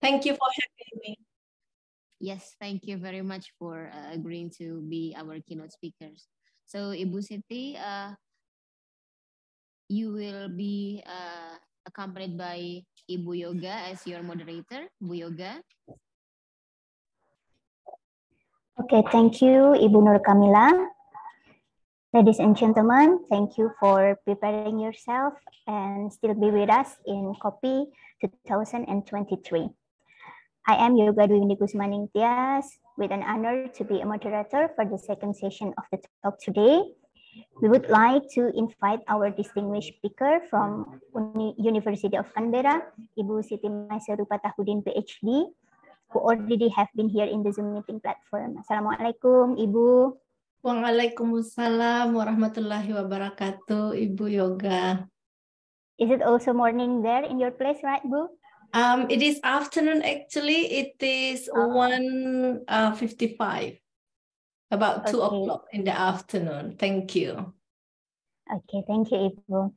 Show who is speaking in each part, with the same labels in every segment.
Speaker 1: Thank you for having me.
Speaker 2: Yes, thank you very much for agreeing to be our keynote speakers. So, Ibu Siti, you will be accompanied by Ibu Yoga as your moderator. Ibu Yoga.
Speaker 3: Okay, thank you, Ibu Nur Kamila. Ladies and gentlemen, thank you for preparing yourself and still be with us in COPI 2023. I am Yoga Dwi Windy Kusmaning Tias, with an honor to be a moderator for the second session of the talk today. We would like to invite our distinguished speaker from University of Canberra, Ibu Siti Maisaroh Patahudin, PhD, who already have been here in the Zoom meeting platform. Assalamualaikum, Ibu.
Speaker 1: Waalaikumsalam warahmatullahi wabarakatuh, Ibu Yoga.
Speaker 3: Is it also morning there in your place, right, Bu?
Speaker 1: It is afternoon actually. It is 1:55, about 2 o'clock in the afternoon. Thank you.
Speaker 3: Okay, thank you, Ibu.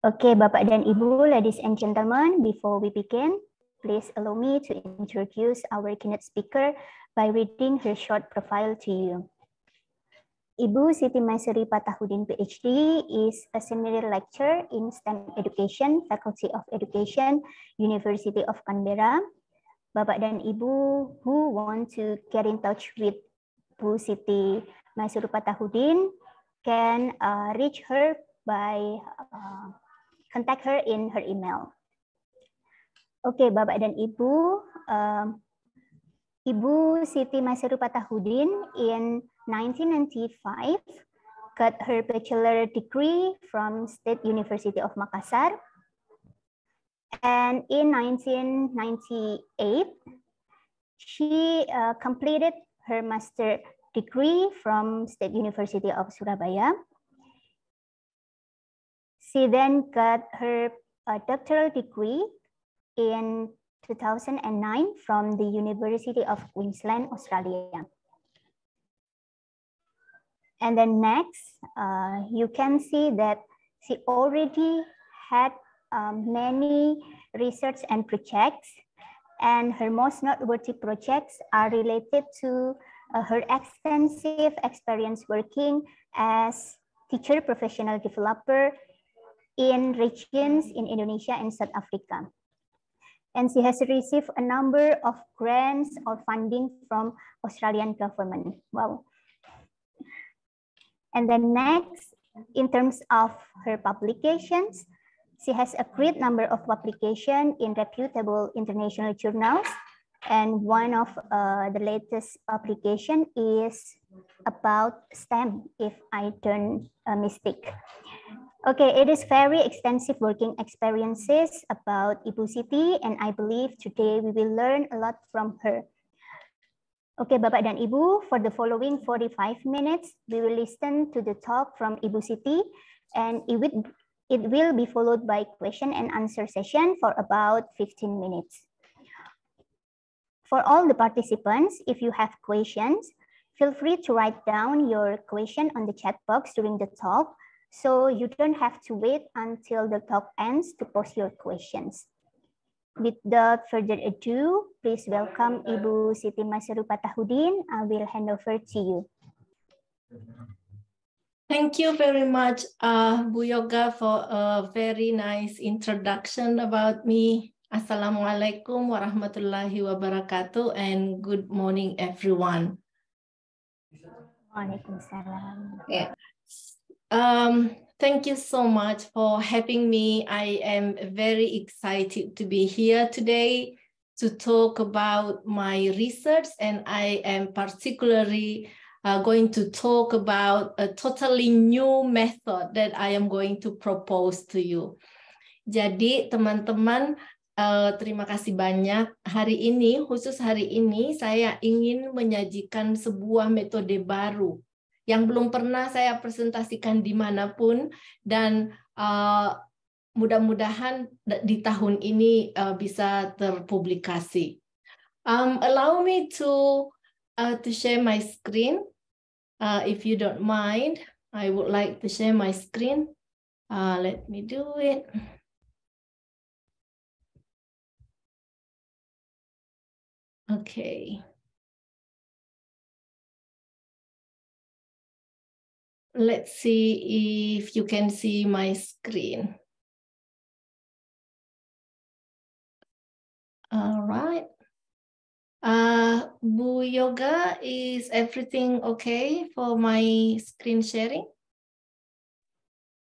Speaker 3: Okay, Bapak dan Ibu, ladies and gentlemen, before we begin, please allow me to introduce our keynote speaker by reading her short profile to you. Ibu Siti Maisaroh Patahudin, PhD, is a senior lecturer in STEM Education, Faculty of Education, University of Canberra. Bapak dan Ibu who want to get in touch with Bu Siti Maisaroh Patahudin can reach her by contact her in her email. Okay, Bapak dan Ibu, Ibu Siti Maisaroh Patahudin in 1995 got her bachelor degree from State University of Makassar. And in 1998, she completed her master degree from State University of Surabaya. She then got her doctoral degree in 2009 from the University of Queensland, Australia. And then next, you can see that she already had many research and projects, and her most noteworthy projects are related to her extensive experience working as teacher professional developer in regions in Indonesia and South Africa. And she has received a number of grants or funding from Australian government. Wow. And then next, in terms of her publications, she has a great number of publications in reputable international journals. And one of the latest publication is about STEM, if I don't mistake. Okay, it is very extensive working experiences about Ibu Siti, and I believe today we will learn a lot from her. Okay, Bapak dan Ibu, for the following 45 minutes, we will listen to the talk from Ibu Siti, and it will be followed by question and answer session for about 15 minutes. For all the participants, if you have questions, feel free to write down your question on the chat box during the talk, so you don't have to wait until the talk ends to post your questions. Without further ado, please welcome Ibu Siti Maisaroh Patahudin. I will hand over to you.
Speaker 1: Thank you very much, Bu Yoga, for a very nice introduction about me. Assalamualaikum warahmatullahi wabarakatuh, and good morning, everyone.
Speaker 3: Waalaikumsalam.
Speaker 1: Yeah. Thank you so much for having me. I am very excited to be here today to talk about my research, and I am particularly going to talk about a totally new method that I am going to propose to you. Jadi teman-teman, terima kasih banyak. Hari ini, khusus hari ini, saya ingin menyajikan sebuah metode baru yang belum pernah saya presentasikan dimanapun, dan mudah-mudahan di tahun ini bisa terpublikasi. Allow me to share my screen, if you don't mind. I would like to share my screen. Let me do it. Okay. Let's see if you can see my screen. All right. Bu Yoga, is everything okay for my screen sharing?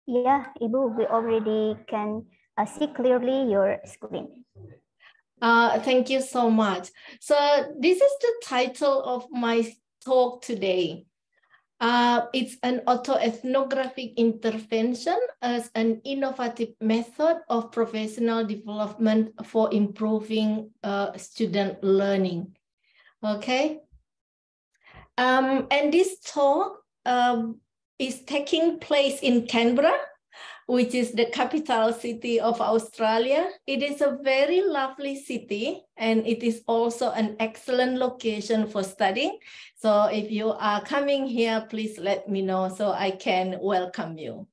Speaker 3: Yeah, Ibu, we already can see clearly your screen.
Speaker 1: Thank you so much. So this is the title of my talk today. It's an autoethnographic intervention as an innovative method of professional development for improving student learning. Okay. And this talk is taking place in Canberra, which is the capital city of Australia. It is a very lovely city, and it is also an excellent location for studying. So if you are coming here, please let me know so I can welcome you.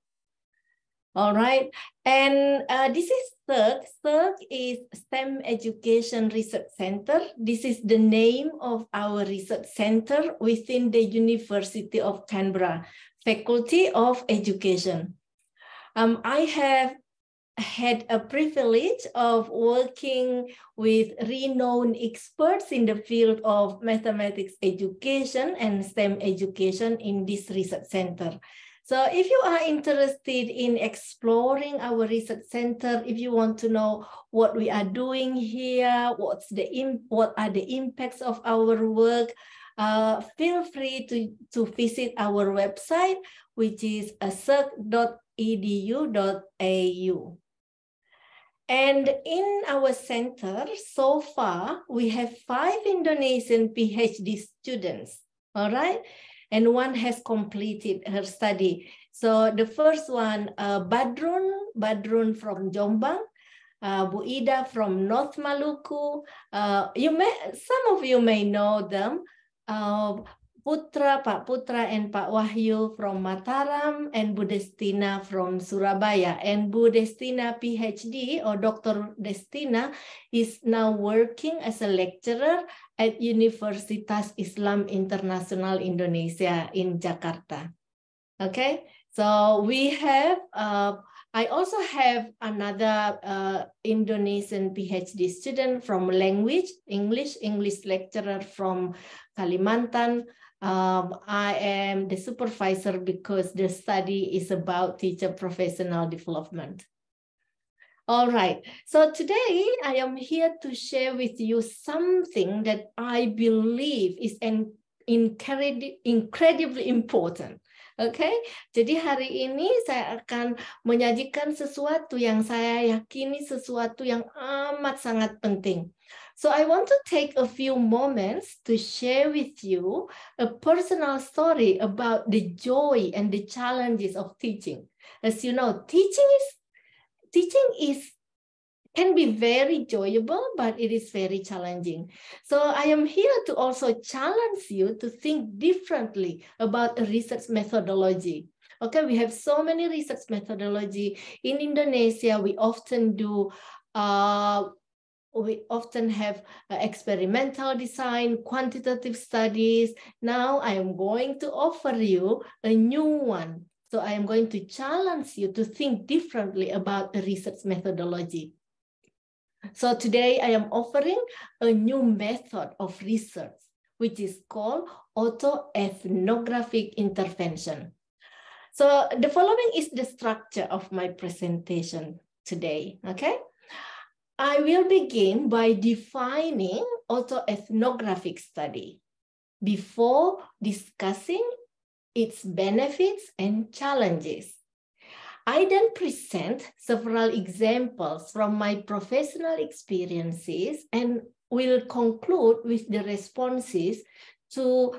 Speaker 1: All right, and this is SERC. SERC is STEM Education Research Center. This is the name of our research center within the University of Canberra, Faculty of Education. I have had a privilege of working with renowned experts in the field of mathematics education and STEM education in this research center. So if you are interested in exploring our research center, if you want to know what we are doing here, what are the impacts of our work, feel free to visit our website, which is serc.edu.au. And in our center, so far, we have 5 Indonesian PhD students, all right? And one has completed her study. So the first one, Badrun from Jombang, Bu Ida from North Maluku. Some of you may know them. Pak Putra and Pak Wahyu from Mataram, and Bu Destina from Surabaya. And Bu Destina PhD, or Dr. Destina, is now working as a lecturer at Universitas Islam Internasional Indonesia in Jakarta. Okay, so we have, I also have another Indonesian PhD student from English lecturer from Kalimantan. I am the supervisor because the study is about teacher professional development. All right, so today I am here to share with you something that I believe is incredibly important. Okay, jadi hari ini saya akan menyajikan sesuatu yang saya yakini sesuatu yang amat sangat penting. So I want to take a few moments to share with you a personal story about the joy and the challenges of teaching. As you know, teaching can be very enjoyable, but it is very challenging. So I am here to also challenge you to think differently about a research methodology. Okay, we have so many research methodology in Indonesia. We often do. We often have experimental design, quantitative studies. Now I am going to offer you a new one. So I am going to challenge you to think differently about the research methodology. So today I am offering a new method of research, which is called autoethnographic intervention. So the following is the structure of my presentation today, okay? I will begin by defining autoethnographic study before discussing its benefits and challenges. I then present several examples from my professional experiences and will conclude with the responses to,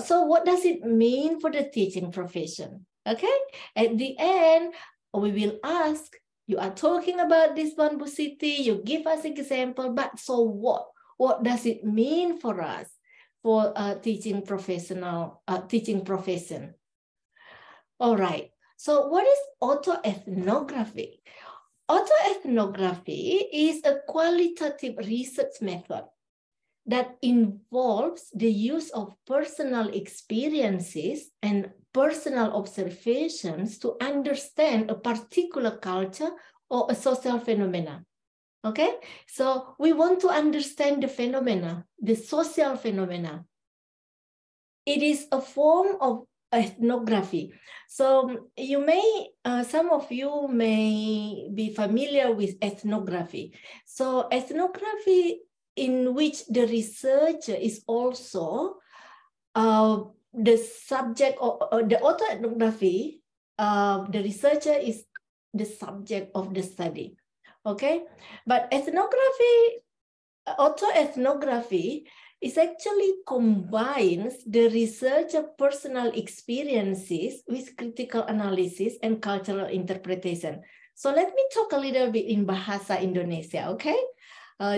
Speaker 1: so what does it mean for the teaching profession? Okay, at the end, we will ask, you are talking about this one, Bu Siti, you give us example, but so what? What does it mean for us for teaching profession? All right, so what is autoethnography? Autoethnography is a qualitative research method that involves the use of personal experiences and personal observations to understand a particular culture or a social phenomena. Okay, so we want to understand the phenomena, the social phenomena. It is a form of ethnography. So you may, some of you may be familiar with ethnography. So ethnography in which the researcher is also the subject or the autoethnography, the researcher is the subject of the study. Okay, but ethnography, autoethnography is actually combines the researcher personal experiences with critical analysis and cultural interpretation. So let me talk a little bit in Bahasa Indonesia, okay?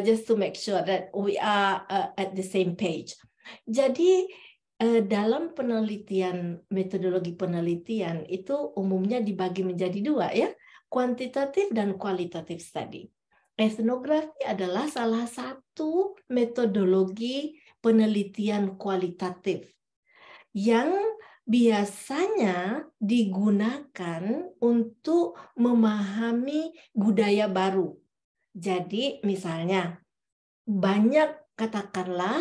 Speaker 1: Just to make sure that we are at the same page. Jadi dalam penelitian, metodologi penelitian itu umumnya dibagi menjadi dua ya, kuantitatif dan kualitatif study. Etnografi adalah salah satu metodologi penelitian kualitatif yang biasanya digunakan untuk memahami budaya baru. Jadi misalnya banyak katakanlah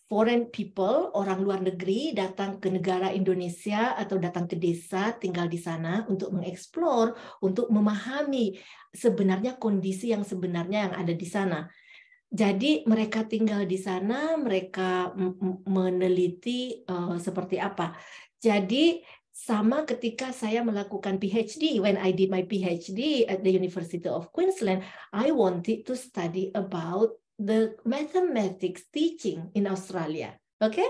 Speaker 1: foreign people, orang luar negeri datang ke negara Indonesia atau datang ke desa, tinggal di sana untuk mengeksplor, untuk memahami sebenarnya kondisi yang sebenarnya yang ada di sana. Jadi mereka tinggal di sana, mereka meneliti seperti apa. Jadi sama ketika saya melakukan PhD, when I did my PhD at the University of Queensland, I wanted to study about the mathematics teaching in Australia. Oke?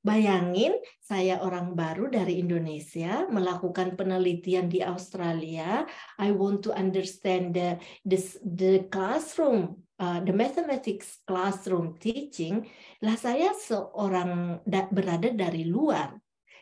Speaker 1: Bayangin saya orang baru dari Indonesia melakukan penelitian di Australia. I want to understand the classroom, the mathematics classroom teaching. Lah saya seorang berada dari luar.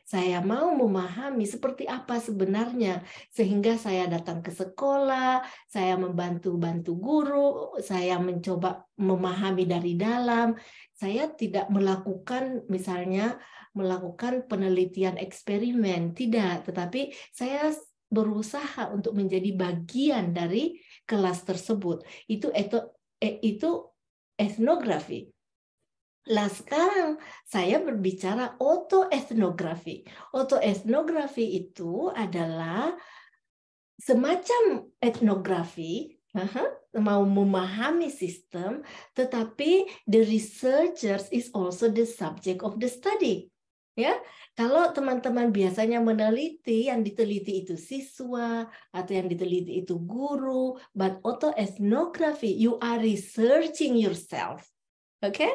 Speaker 1: Saya mau memahami seperti apa sebenarnya, sehingga saya datang ke sekolah, saya membantu guru, saya mencoba memahami dari dalam. Saya tidak melakukan misalnya melakukan penelitian eksperimen, tidak, tetapi saya berusaha untuk menjadi bagian dari kelas tersebut. Itu etnografi. Lah sekarang saya berbicara autoetnografi. Autoetnografi itu adalah semacam etnografi, mau memahami sistem, tetapi the researchers is also the subject of the study. Ya, kalau teman-teman biasanya meneliti, yang diteliti itu siswa atau yang diteliti itu guru, but autoethnography you are researching yourself. Okay?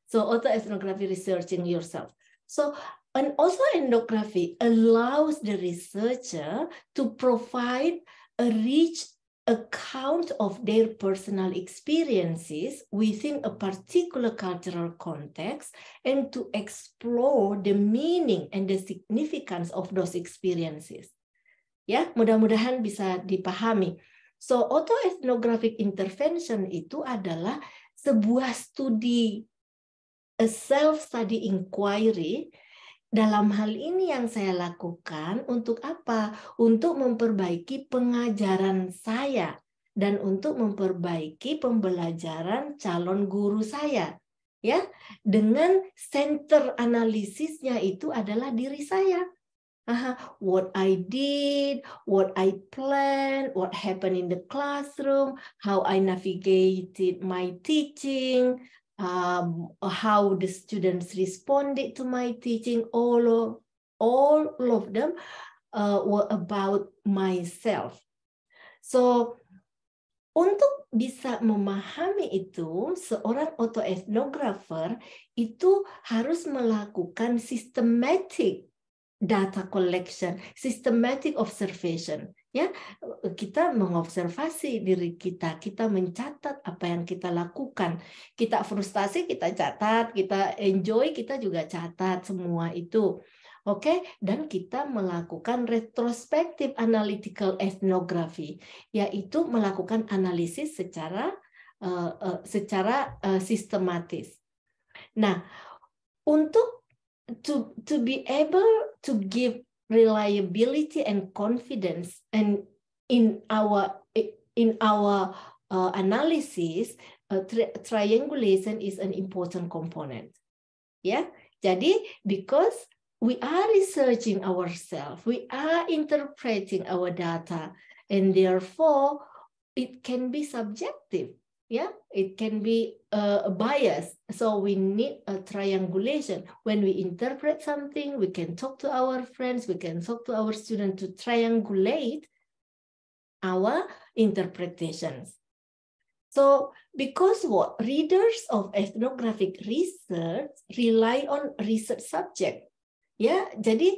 Speaker 1: So autoethnography, researching yourself. So and also ethnography allows the researcher to provide a rich account of their personal experiences within a particular cultural context and to explore the meaning and the significance of those experiences. Ya, mudah-mudahan bisa dipahami. So autoethnographic intervention itu adalah sebuah studi, a self-study inquiry. Dalam hal ini yang saya lakukan untuk apa? Untuk memperbaiki pengajaran saya dan untuk memperbaiki pembelajaran calon guru saya. Ya, dengan center analisisnya itu adalah diri saya. What I did, what I planned, what happened in the classroom, how I navigated my teaching, how the students responded to my teaching, all of them were about myself. So, untuk bisa memahami itu, seorang autoethnographer itu harus melakukan systematic data collection, systematic observation. Ya, kita mengobservasi diri kita, kita mencatat apa yang kita lakukan. Kita frustasi, kita catat, kita enjoy, kita juga catat semua itu. Oke, dan kita melakukan retrospective analytical ethnography, yaitu melakukan analisis secara secara sistematis. Nah, untuk to be able to give reliability and confidence and in our analysis, triangulation is an important component. Ya, jadi because we are researching ourselves, we are interpreting our data, and therefore it can be subjective. Yeah, it can be biased. So we need a triangulation. When we interpret something, we can talk to our friends, we can talk to our students to triangulate our interpretations. So because what readers of ethnographic research rely on research subject. Ya, jadi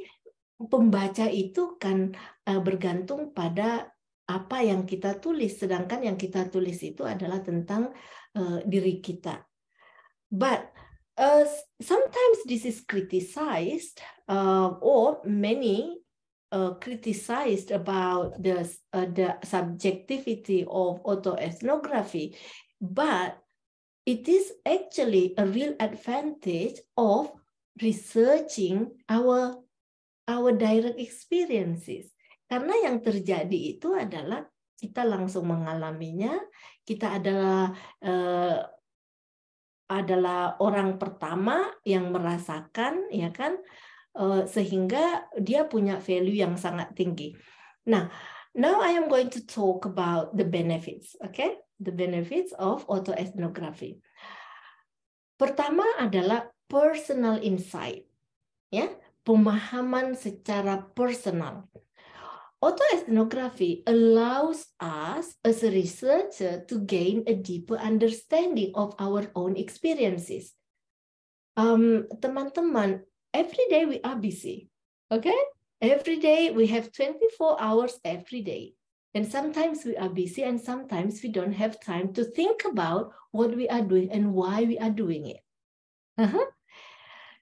Speaker 1: pembaca itu kan bergantung pada apa yang kita tulis, sedangkan yang kita tulis itu adalah tentang diri kita. But sometimes this is criticized, or many criticized about the subjectivity of autoethnography, but it is actually a real advantage of researching our direct experiences. Karena yang terjadi itu adalah kita langsung mengalaminya, kita adalah orang pertama yang merasakan, ya kan, sehingga dia punya value yang sangat tinggi. Nah, now I am going to talk about the benefits, okay? The benefits of autoethnography. Pertama adalah personal insight, ya, pemahaman secara personal. Autoethnography allows us as a researcher to gain a deeper understanding of our own experiences. Teman-teman, every day we are busy, okay? Every day we have 24 hours every day. And sometimes we are busy and sometimes we don't have time to think about what we are doing and why we are doing it.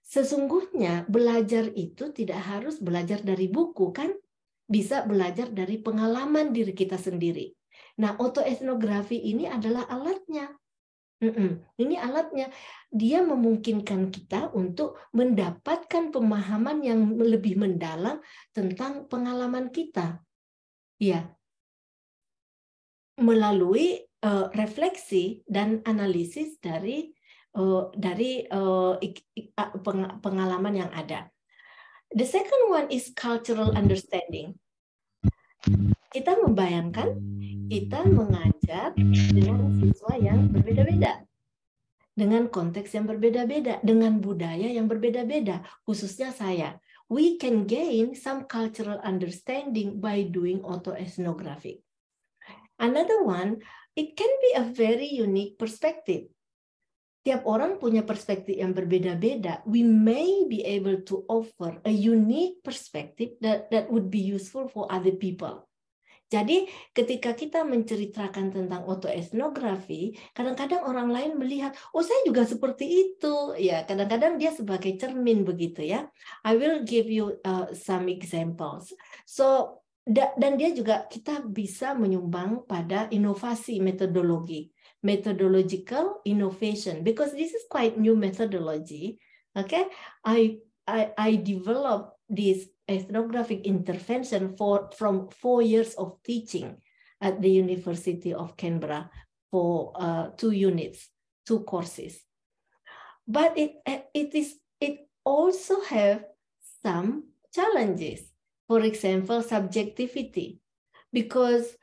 Speaker 1: Sesungguhnya belajar itu tidak harus belajar dari buku, kan? Bisa belajar dari pengalaman diri kita sendiri. Nah, autoethnography ini adalah alatnya. Ini alatnya. Dia memungkinkan kita untuk mendapatkan pemahaman yang lebih mendalam tentang pengalaman kita. Ya, melalui refleksi dan analisis dari pengalaman yang ada. The second one is cultural understanding. Kita membayangkan kita mengajar dengan siswa yang berbeda-beda, dengan konteks yang berbeda-beda, dengan budaya yang berbeda-beda, khususnya saya. We can gain some cultural understanding by doing autoethnography. Another one, it can be a very unique perspective. Tiap orang punya perspektif yang berbeda-beda. We may be able to offer a unique perspective that would be useful for other people. Jadi ketika kita menceritakan tentang autoethnography, kadang-kadang orang lain melihat, oh saya juga seperti itu. Ya, kadang-kadang dia sebagai cermin begitu ya. I will give you some examples. So dan dia juga kita bisa menyumbang pada inovasi metodologi. Methodological innovation, because this is quite new methodology. Okay, I developed this ethnographic intervention from 4 years of teaching at the University of Canberra for 2 units, 2 courses. But it also have some challenges. For example, subjectivity, because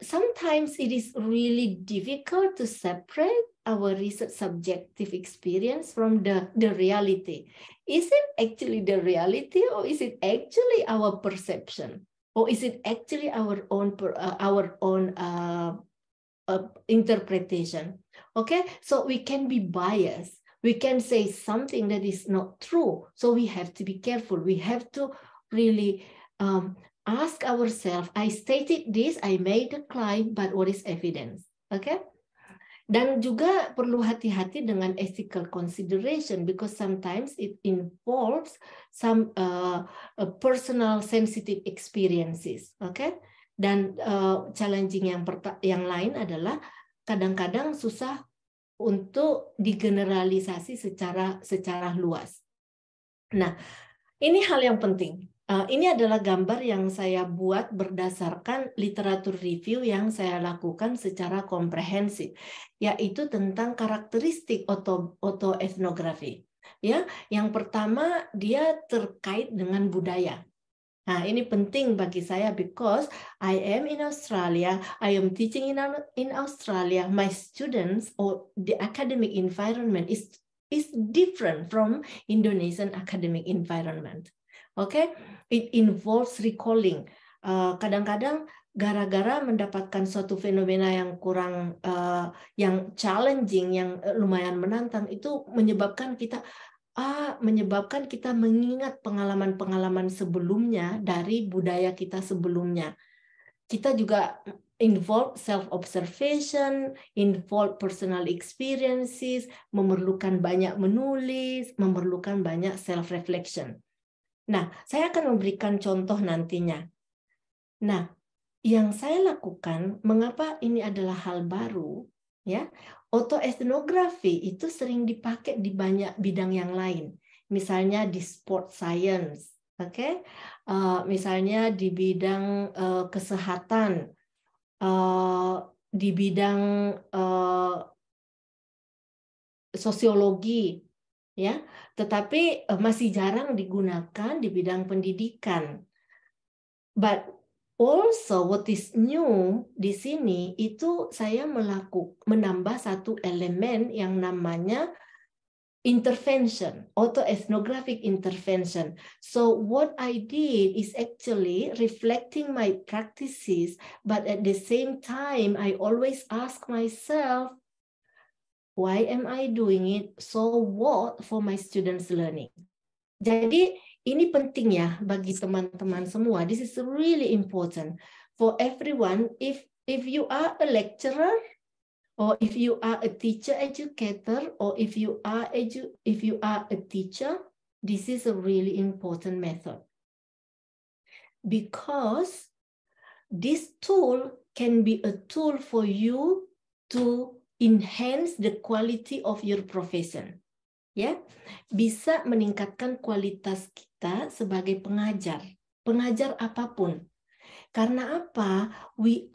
Speaker 1: sometimes it is really difficult to separate our research subjective experience from the reality. Is it actually the reality, or is it actually our perception, or is it actually our own interpretation? Okay, so we can be biased. We can say something that is not true. So we have to be careful. We have to really ask ourselves, I stated this, I made a claim, but what is evidence? Okay? Dan juga perlu hati-hati dengan ethical consideration, because sometimes it involves some personal sensitive experiences. Okay? Dan challenging yang lain adalah kadang-kadang susah untuk digeneralisasi secara luas. Nah, ini hal yang penting. Ini adalah gambar yang saya buat berdasarkan literatur review yang saya lakukan secara komprehensif, yaitu tentang karakteristik autoetnografi. Ya, yang pertama dia terkait dengan budaya. Nah, ini penting bagi saya because I am in Australia, I am teaching in Australia. My students or the academic environment is different from Indonesian academic environment. Okay, it involves recalling. Kadang-kadang gara-gara mendapatkan suatu fenomena yang kurang, yang challenging, yang lumayan menantang, itu menyebabkan kita mengingat pengalaman-pengalaman sebelumnya dari budaya kita sebelumnya. Kita juga involve self-observation, involve personal experiences, memerlukan banyak menulis, memerlukan banyak self-reflection. Nah, saya akan memberikan contoh nantinya. Nah, yang saya lakukan, mengapa ini adalah hal baru, ya? Autoetnografi itu sering dipakai di banyak bidang yang lain. Misalnya di sport science, oke? Misalnya di bidang kesehatan, di bidang sosiologi, ya, tetapi masih jarang digunakan di bidang pendidikan. But also what is new di sini itu saya menambah satu elemen yang namanya intervention, autoethnographic intervention. So what I did is actually reflecting my practices, but at the same time I always ask myself, why am I doing it? So what for my students' learning? Jadi ini penting ya bagi teman-teman semua. This is really important for everyone. If you are a lecturer, or if you are a teacher educator, or if you are a teacher, this is a really important method. Because this tool can be a tool for you to enhance the quality of your profession. Ya, bisa meningkatkan kualitas kita sebagai pengajar apapun. Karena apa? We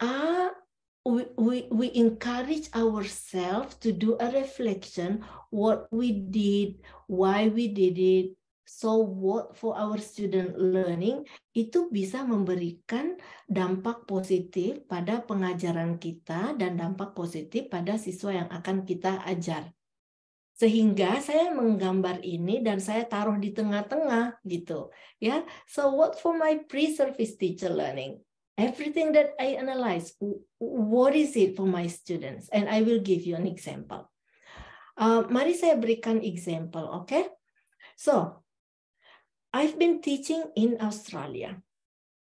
Speaker 1: encourage ourselves to do a reflection what we did, why we did it, so what for our student learning, itu bisa memberikan dampak positif pada pengajaran kita dan dampak positif pada siswa yang akan kita ajar. Sehingga saya menggambar ini dan saya taruh di tengah-tengah gitu, ya. So what for my pre-service teacher learning? Everything that I analyze, what is it for my students? And I will give you an example. Mari saya berikan example, okay? So, I've been teaching in Australia.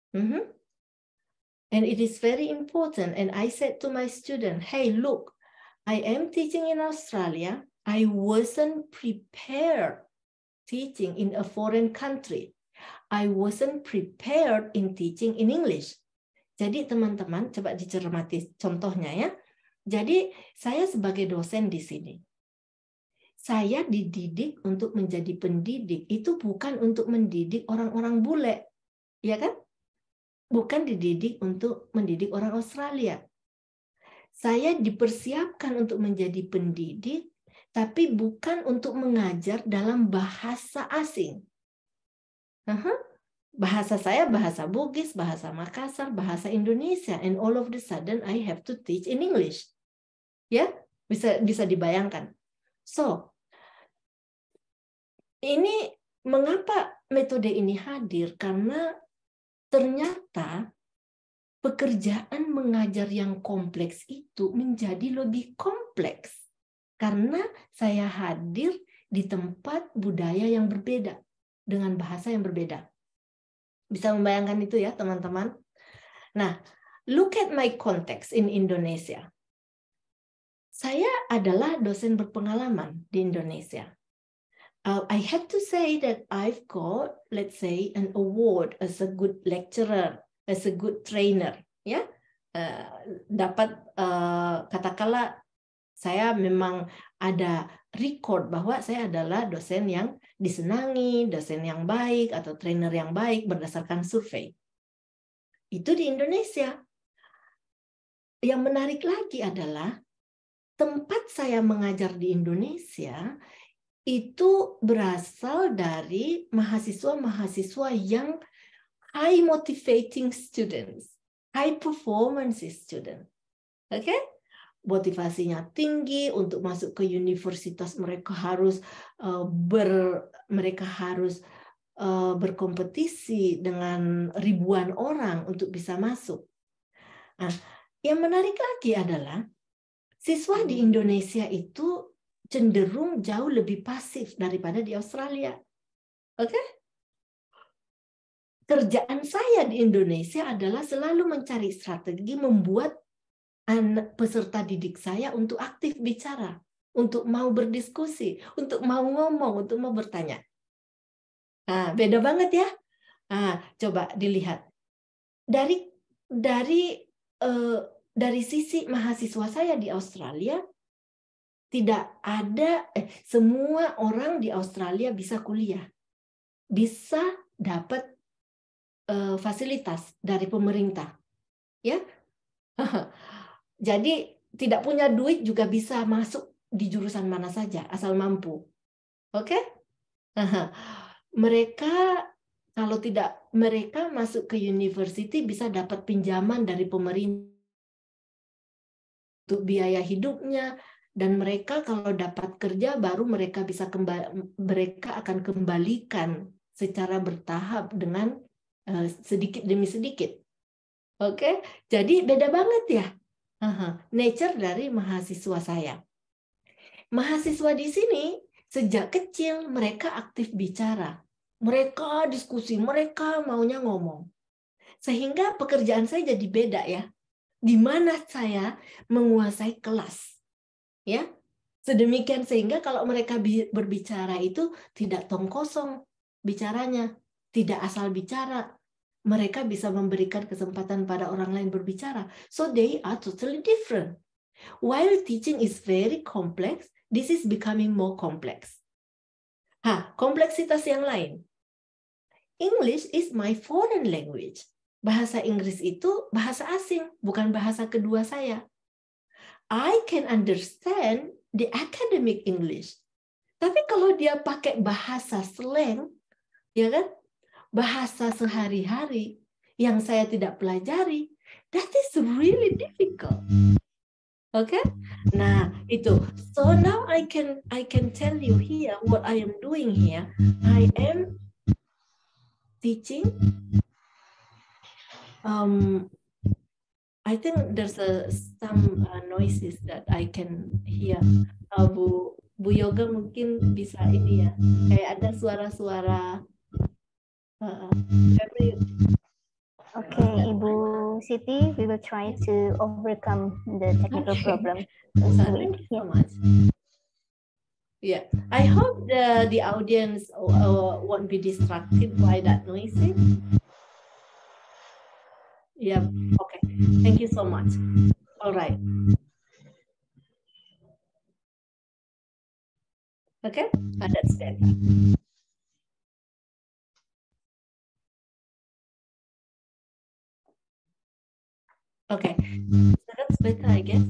Speaker 1: And it is very important. And I said to my student, hey, look, I am teaching in Australia. I wasn't prepared teaching in a foreign country. I wasn't prepared in teaching in English. Jadi teman-teman coba dicermati contohnya ya. Jadi saya sebagai dosen di sini. Saya dididik untuk menjadi pendidik. Itu bukan untuk mendidik orang-orang bule. Ya kan? Bukan dididik untuk mendidik orang Australia. Saya dipersiapkan untuk menjadi pendidik, tapi bukan untuk mengajar dalam bahasa asing. Bahasa saya bahasa Bugis, bahasa Makassar, bahasa Indonesia, and all of the sudden I have to teach in English. Ya, bisa dibayangkan. So, ini mengapa metode ini hadir? Karena ternyata pekerjaan mengajar yang kompleks itu menjadi lebih kompleks karena saya hadir di tempat budaya yang berbeda dengan bahasa yang berbeda. Bisa membayangkan itu ya teman-teman. Nah, look at my context in Indonesia. Saya adalah dosen berpengalaman di Indonesia. I have to say that I've got, let's say, an award as a good lecturer, as a good trainer. Ya, dapat katakanlah Saya memang ada record bahwa saya adalah dosen yang disenangi, dosen yang baik, atau trainer yang baik berdasarkan survei. Itu di Indonesia. Yang menarik lagi adalah tempat saya mengajar di Indonesia itu berasal dari mahasiswa-mahasiswa yang high motivating students, high performance students. Oke? Motivasinya tinggi untuk masuk ke universitas, mereka harus berkompetisi dengan ribuan orang untuk bisa masuk. Nah, yang menarik lagi adalah siswa di Indonesia itu cenderung jauh lebih pasif daripada di Australia. Oke? Kerjaan saya di Indonesia adalah selalu mencari strategi membuat peserta didik saya untuk aktif bicara, untuk mau berdiskusi, untuk mau ngomong, untuk mau bertanya. Nah, beda banget ya. Nah, coba dilihat. Dari sisi mahasiswa saya di Australia, tidak ada, semua orang di Australia bisa kuliah, bisa dapat fasilitas dari pemerintah, ya. Jadi tidak punya duit juga bisa masuk di jurusan mana saja asal mampu. Oke? Mereka masuk ke university bisa dapat pinjaman dari pemerintah untuk biaya hidupnya, dan mereka kalau dapat kerja baru mereka akan kembalikan secara bertahap dengan sedikit demi sedikit. Oke? Jadi beda banget ya. Nature dari mahasiswa saya. Mahasiswa di sini sejak kecil mereka aktif bicara, mereka diskusi, mereka maunya ngomong. Sehingga pekerjaan saya jadi beda ya. Di mana saya menguasai kelas. Ya. Sedemikian sehingga kalau mereka berbicara itu tidak tong kosong bicaranya, tidak asal bicara. Mereka bisa memberikan kesempatan pada orang lain berbicara. So they are totally different. While teaching is very complex, this is becoming more complex. Kompleksitas yang lain. English is my foreign language. Bahasa Inggris itu bahasa asing, bukan bahasa kedua saya. I can understand the academic English. Tapi kalau dia pakai bahasa slang, ya kan? Bahasa sehari-hari yang saya tidak pelajari, that is really difficult. Oke? Nah, itu. So now I can tell you here what I am doing here. I am teaching. I think there's some noises that I can hear. Bu Yoga mungkin bisa ini ya. Kayak ada suara-suara.
Speaker 3: Okay, Ibu Siti, we will try to overcome the technical problem.
Speaker 1: Thank you so much. Yeah, I hope the audience won't be distracted by that noise. Yeah, okay. Thank you so much. All right. Okay, that's better. Okay, so that's better, I guess.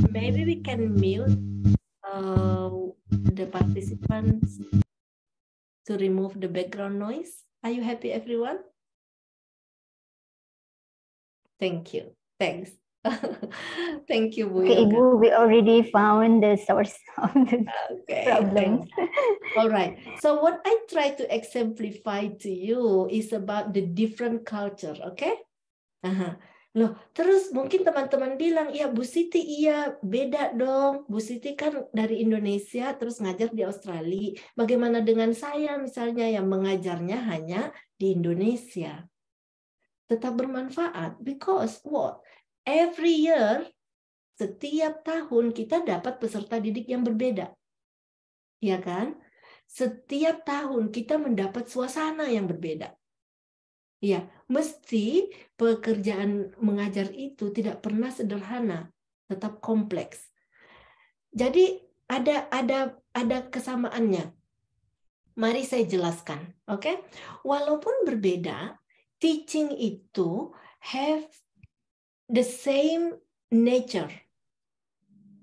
Speaker 1: Maybe we can mute the participants to remove the background noise. Are you happy, everyone? Thank you. Thanks. Thank you, Bu Yoga.
Speaker 3: Ibu, we already found the source of the problem.
Speaker 1: All right. So what I try to exemplify to you is about the different culture, okay? Loh, terus mungkin teman-teman bilang, ya Bu Siti, iya beda dong. Bu Siti kan dari Indonesia terus ngajar di Australia. Bagaimana dengan saya misalnya yang mengajarnya hanya di Indonesia? Tetap bermanfaat because what? Every year, setiap tahun kita dapat peserta didik yang berbeda. Ya kan? Setiap tahun kita mendapat suasana yang berbeda. Ya, mesti pekerjaan mengajar itu tidak pernah sederhana, tetap kompleks. Jadi ada kesamaannya. Mari saya jelaskan, oke? Walaupun berbeda, teaching itu have the same nature.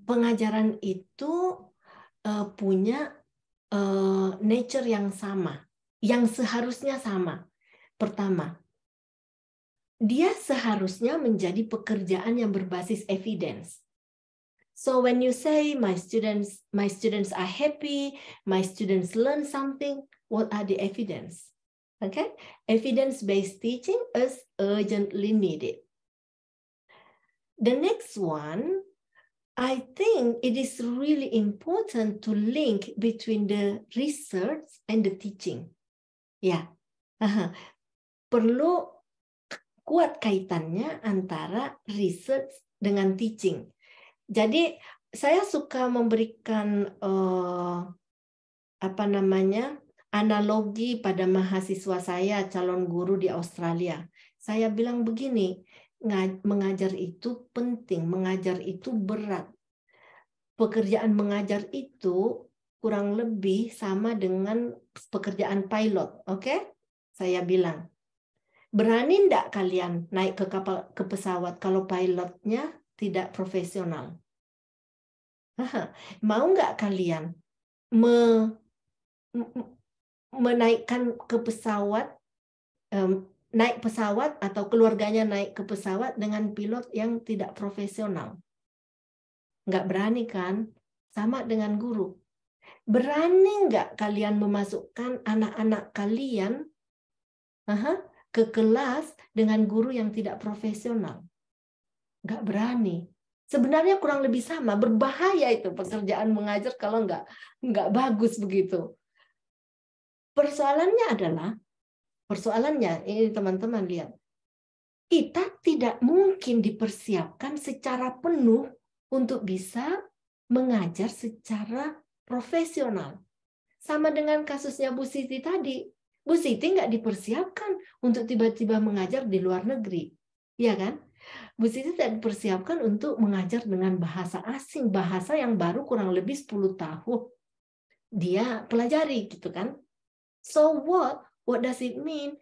Speaker 1: Pengajaran itu punya nature yang sama, yang seharusnya sama. Pertama, dia seharusnya menjadi pekerjaan yang berbasis evidence. So when you say my students are happy, my students learn something, what are the evidence? Okay, evidence-based teaching is urgently needed. The next one, I think it is really important to link between the research and the teaching. Ya, perlu kuat kaitannya antara research dengan teaching. Jadi saya suka memberikan analogi pada mahasiswa saya calon guru di Australia. Saya bilang begini, mengajar itu penting, mengajar itu berat. Pekerjaan mengajar itu kurang lebih sama dengan pekerjaan pilot, oke? Saya bilang, berani enggak kalian naik ke pesawat kalau pilotnya tidak profesional? Mau nggak kalian menaikkan ke pesawat, naik pesawat atau keluarganya naik ke pesawat dengan pilot yang tidak profesional? Nggak berani kan? Sama dengan guru. Berani nggak kalian memasukkan anak-anak kalian ke kelas dengan guru yang tidak profesional? Nggak berani. Sebenarnya kurang lebih sama, berbahaya itu pekerjaan mengajar kalau nggak bagus begitu. Persoalannya, ini teman-teman lihat, kita tidak mungkin dipersiapkan secara penuh untuk bisa mengajar secara profesional. Sama dengan kasusnya Bu Siti tadi. Bu Siti nggak dipersiapkan untuk tiba-tiba mengajar di luar negeri. Iya kan? Bu Siti tidak dipersiapkan untuk mengajar dengan bahasa asing, bahasa yang baru kurang lebih 10 tahun dia pelajari gitu kan. So what does it mean?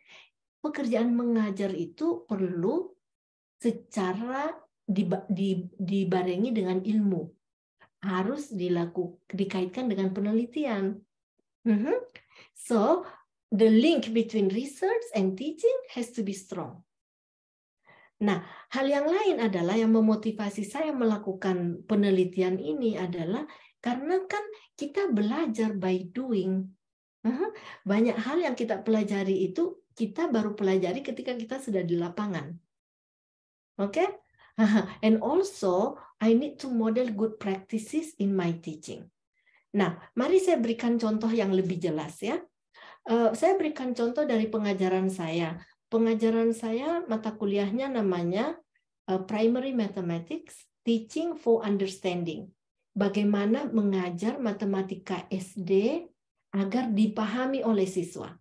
Speaker 1: Pekerjaan mengajar itu perlu secara dibarengi dengan ilmu. Harus dikaitkan dengan penelitian. So the link between research and teaching has to be strong. Nah, hal yang lain adalah yang memotivasi saya melakukan penelitian ini adalah karena kan kita belajar by doing. Banyak hal yang kita pelajari itu kita baru pelajari ketika kita sudah di lapangan. Oke? And also, I need to model good practices in my teaching. Nah, mari saya berikan contoh yang lebih jelas ya. Saya berikan contoh dari pengajaran saya. Pengajaran saya, mata kuliahnya namanya Primary Mathematics, Teaching for Understanding. Bagaimana mengajar matematika SD agar dipahami oleh siswa.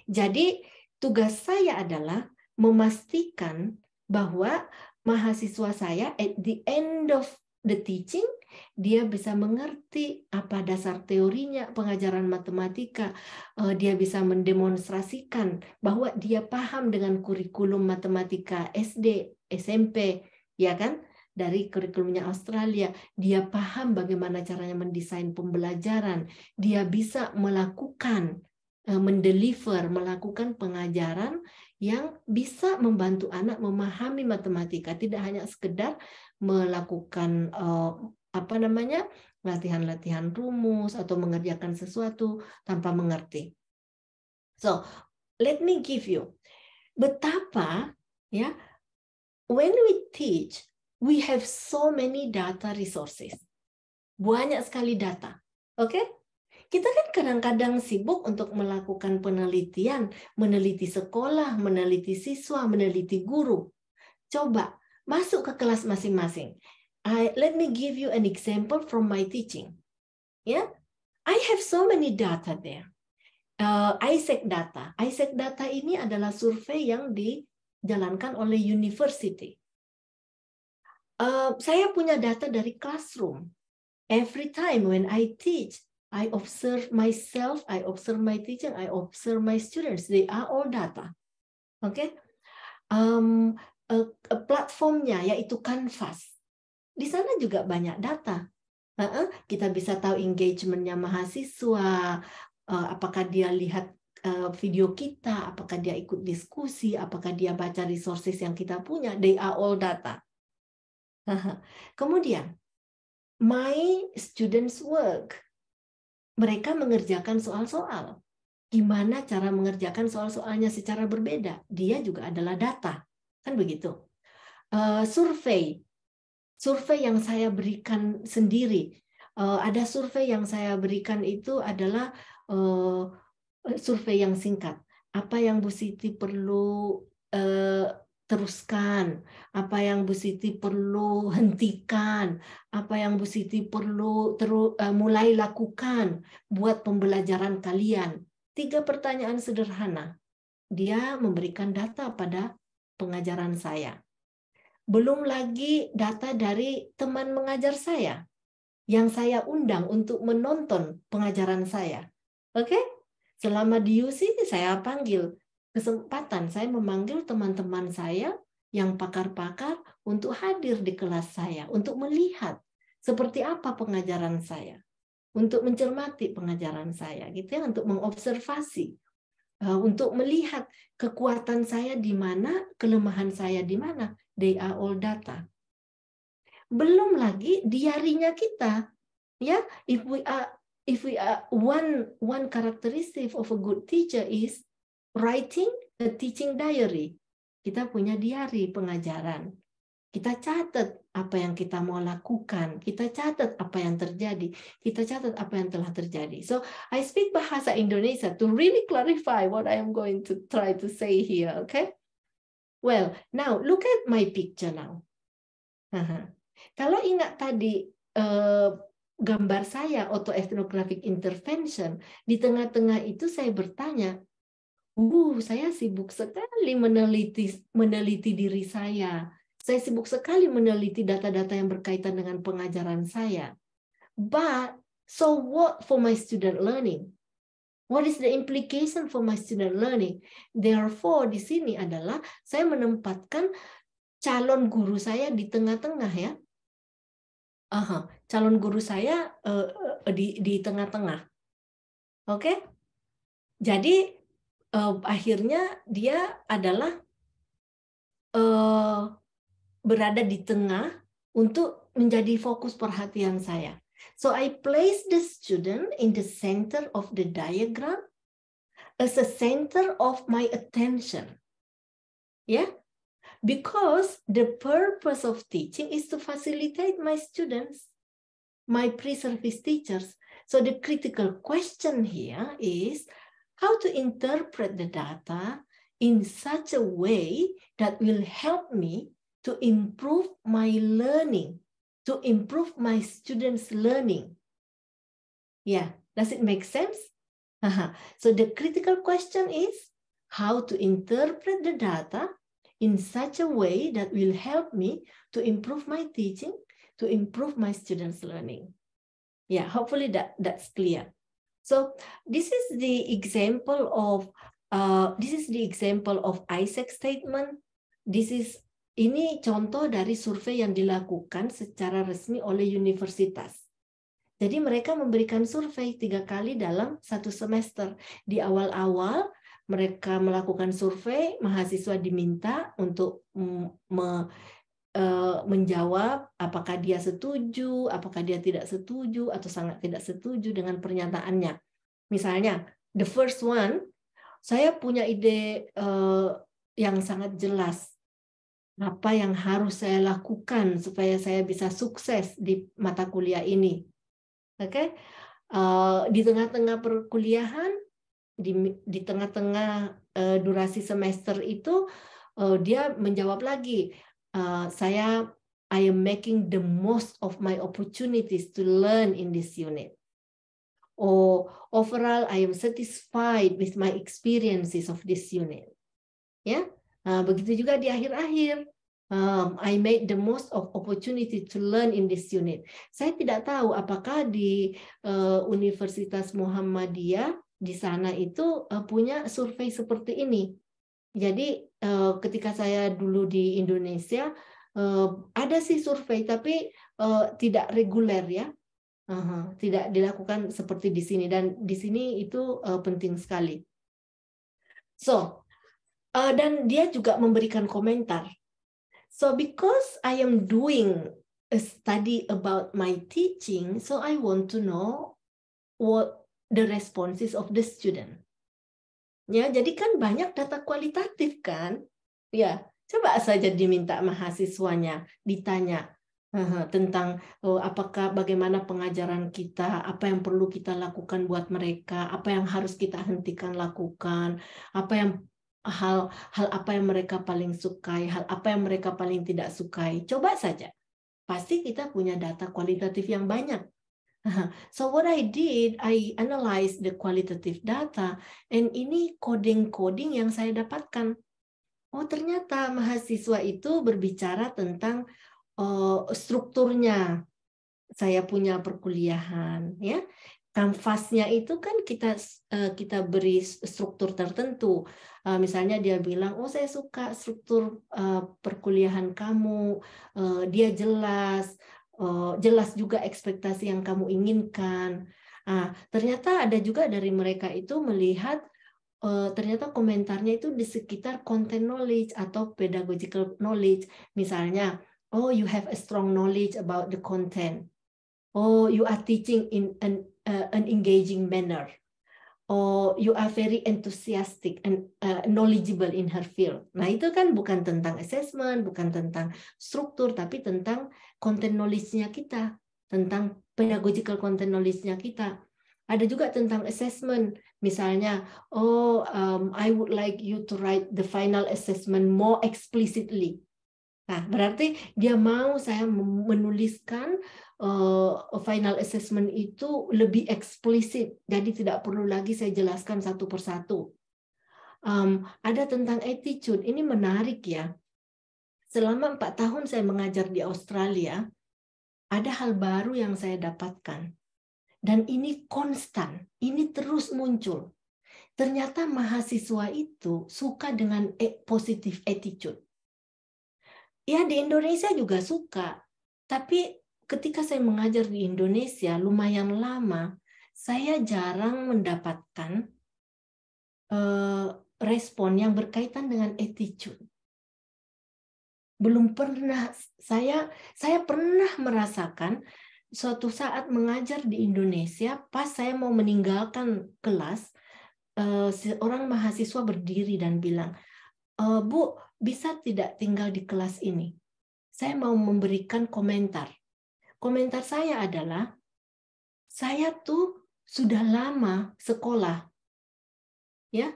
Speaker 1: Jadi, tugas saya adalah memastikan bahwa mahasiswa saya at the end of the teaching, dia bisa mengerti apa dasar teorinya pengajaran matematika, dia bisa mendemonstrasikan bahwa dia paham dengan kurikulum matematika SD, SMP, ya kan? Dari kurikulumnya Australia, dia paham bagaimana caranya mendesain pembelajaran, dia bisa melakukan, melakukan pengajaran yang bisa membantu anak memahami matematika, tidak hanya sekedar melakukan latihan-latihan rumus atau mengerjakan sesuatu tanpa mengerti. So, let me give you betapa ya, when we teach, we have so many data resources. Banyak sekali data. Oke? Kita kan kadang-kadang sibuk untuk melakukan penelitian, meneliti sekolah, meneliti siswa, meneliti guru. Coba masuk ke kelas masing-masing. Let me give you an example from my teaching. Yeah, I have so many data there. ISEC data. ISEC data ini adalah survei yang dijalankan oleh university. Saya punya data dari classroom. Every time when I teach, I observe myself, I observe my teacher, I observe my students. They are all data. Oke? Platformnya yaitu Canvas. Di sana juga banyak data. Kita bisa tahu engagementnya mahasiswa, apakah dia lihat video kita, apakah dia ikut diskusi, apakah dia baca resources yang kita punya. They are all data. Kemudian, my students work. Mereka mengerjakan soal-soal. Gimana cara mengerjakan soal-soalnya secara berbeda? Dia juga adalah data. Kan begitu. Survei yang saya berikan sendiri. Ada survei yang saya berikan itu adalah survei yang singkat. Apa yang Bu Siti perlu teruskan, apa yang Bu Siti perlu hentikan, apa yang Bu Siti perlu mulai lakukan buat pembelajaran kalian. 3 pertanyaan sederhana. Dia memberikan data pada pengajaran saya. Belum lagi data dari teman mengajar saya yang saya undang untuk menonton pengajaran saya. Oke? Selama di UC saya panggil kesempatan, saya memanggil teman-teman saya yang pakar-pakar untuk hadir di kelas saya, untuk melihat seperti apa pengajaran saya, untuk mencermati pengajaran saya, gitu ya, untuk mengobservasi, untuk melihat kekuatan saya di mana, kelemahan saya di mana. They are all data. Belum lagi diarinya kita, ya. If we are one characteristic of a good teacher is writing a teaching diary. Kita punya diary pengajaran. Kita catat apa yang kita mau lakukan. Kita catat apa yang terjadi. Kita catat apa yang telah terjadi. So, I speak bahasa Indonesia to really clarify what I am going to try to say here, okay? Well, now look at my picture now. Kalau ingat tadi gambar saya autoethnographic intervention, di tengah-tengah itu saya bertanya, saya sibuk sekali meneliti diri saya. Saya sibuk sekali meneliti data-data yang berkaitan dengan pengajaran saya. But, so what for my student learning? What is the implication for my student learning? Therefore, di sini adalah saya menempatkan calon guru saya di tengah-tengah, ya. Calon guru saya di tengah-tengah. Oke? Jadi, akhirnya dia adalah berada di tengah untuk menjadi fokus perhatian saya. So I place the student in the center of the diagram as a center of my attention. Yeah? Because the purpose of teaching is to facilitate my students, my pre-service teachers. So the critical question here is how to interpret the data in such a way that will help me to improve my learning, to improve my students' learning. Yeah, does it make sense? So the critical question is how to interpret the data in such a way that will help me to improve my teaching, to improve my students' learning. Yeah, hopefully that's clear. So this is the example of ISEC statement. Ini contoh dari survei yang dilakukan secara resmi oleh universitas. Jadi mereka memberikan survei 3 kali dalam 1 semester. Di awal-awal mereka melakukan survei, mahasiswa diminta untuk menjawab apakah dia setuju, apakah dia tidak setuju, atau sangat tidak setuju dengan pernyataannya. Misalnya, the first one, saya punya ide yang sangat jelas. Apa yang harus saya lakukan supaya saya bisa sukses di mata kuliah ini. Oke? Di tengah-tengah perkuliahan, di tengah-tengah durasi semester itu, dia menjawab lagi, I am making the most of my opportunities to learn in this unit. overall I am satisfied with my experiences of this unit. Ya, begitu juga di akhir-akhir. I made the most of opportunity to learn in this unit. Saya tidak tahu apakah di Universitas Muhammadiyah di sana itu punya survei seperti ini. Jadi ketika saya dulu di Indonesia ada sih survei, tapi tidak reguler ya, tidak dilakukan seperti di sini, dan di sini itu penting sekali. So, dan dia juga memberikan komentar. So because I am doing a study about my teaching, so I want to know what the responses of the student. Ya, jadi kan banyak data kualitatif kan? Ya, coba saja diminta mahasiswanya, ditanya tentang apakah bagaimana pengajaran kita, apa yang perlu kita lakukan buat mereka, apa yang harus kita hentikan lakukan, apa yang hal apa yang mereka paling sukai, hal apa yang mereka paling tidak sukai. Coba saja, pasti kita punya data kualitatif yang banyak. So what I did, I analyzed the qualitative data, and ini coding-coding yang saya dapatkan. Oh, ternyata mahasiswa itu berbicara tentang strukturnya. Saya punya perkuliahan, ya. Kanvasnya itu kan kita beri struktur tertentu. Misalnya dia bilang, oh saya suka struktur perkuliahan kamu, dia jelas juga ekspektasi yang kamu inginkan. Ternyata ada juga dari mereka itu melihat ternyata komentarnya itu di sekitar content knowledge atau pedagogical knowledge. Misalnya, oh you have a strong knowledge about the content. Oh, you are teaching in an engaging manner. Oh, you are very enthusiastic and knowledgeable in her field. Nah, itu kan bukan tentang assessment, bukan tentang struktur, tapi tentang content knowledge-nya kita, tentang pedagogical content knowledge-nya kita. Ada juga tentang assessment, misalnya, I would like you to write the final assessment more explicitly. Nah, berarti dia mau saya menuliskan final assessment itu lebih eksplisit, jadi tidak perlu lagi saya jelaskan satu persatu. Ada tentang attitude, ini menarik ya. Selama 4 tahun saya mengajar di Australia, ada hal baru yang saya dapatkan. Dan ini konstan, ini terus muncul. Ternyata mahasiswa itu suka dengan positive attitude. Ya, di Indonesia juga suka. Tapi ketika saya mengajar di Indonesia lumayan lama, saya jarang mendapatkan respon yang berkaitan dengan attitude. Belum pernah, saya pernah merasakan suatu saat mengajar di Indonesia, pas saya mau meninggalkan kelas, seorang mahasiswa berdiri dan bilang, Bu, bisa tidak tinggal di kelas ini? Saya mau memberikan komentar. Komentar saya adalah, saya tuh sudah lama sekolah, ya,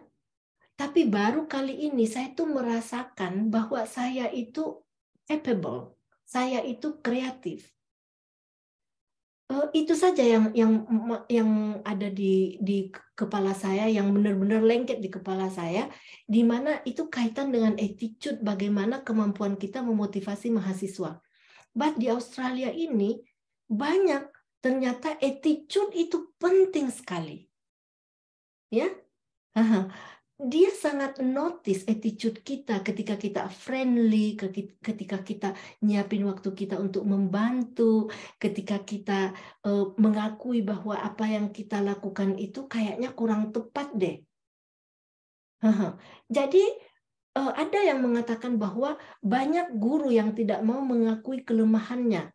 Speaker 1: tapi baru kali ini saya tuh merasakan bahwa saya itu capable, saya itu kreatif. Itu saja yang ada di kepala saya, yang benar-benar lengket di kepala saya, di mana itu kaitan dengan attitude, bagaimana kemampuan kita memotivasi mahasiswa. But di Australia ini banyak, ternyata attitude itu penting sekali. Ya, dia sangat notice attitude kita ketika kita friendly, ketika kita nyiapin waktu kita untuk membantu, ketika kita mengakui bahwa apa yang kita lakukan itu kayaknya kurang tepat deh. Jadi ada yang mengatakan bahwa banyak guru yang tidak mau mengakui kelemahannya.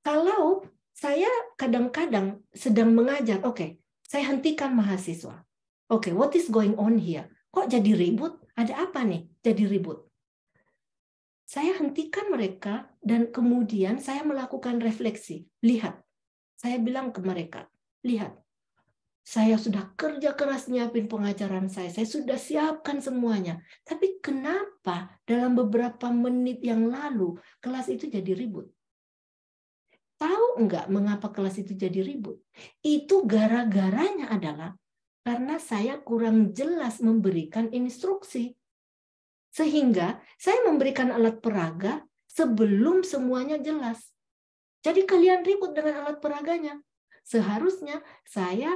Speaker 1: Kalau saya kadang-kadang sedang mengajar, oke, saya hentikan mahasiswa. Oke, what is going on here? Kok jadi ribut? Ada apa nih jadi ribut? Saya hentikan mereka dan kemudian saya melakukan refleksi. Lihat, saya bilang ke mereka, lihat, saya sudah kerja keras nyiapin pengajaran saya sudah siapkan semuanya. Tapi kenapa dalam beberapa menit yang lalu kelas itu jadi ribut? Tahu enggak mengapa kelas itu jadi ribut? Itu gara-garanya adalah karena saya kurang jelas memberikan instruksi. Sehingga saya memberikan alat peraga sebelum semuanya jelas. Jadi kalian ribut dengan alat peraganya. Seharusnya saya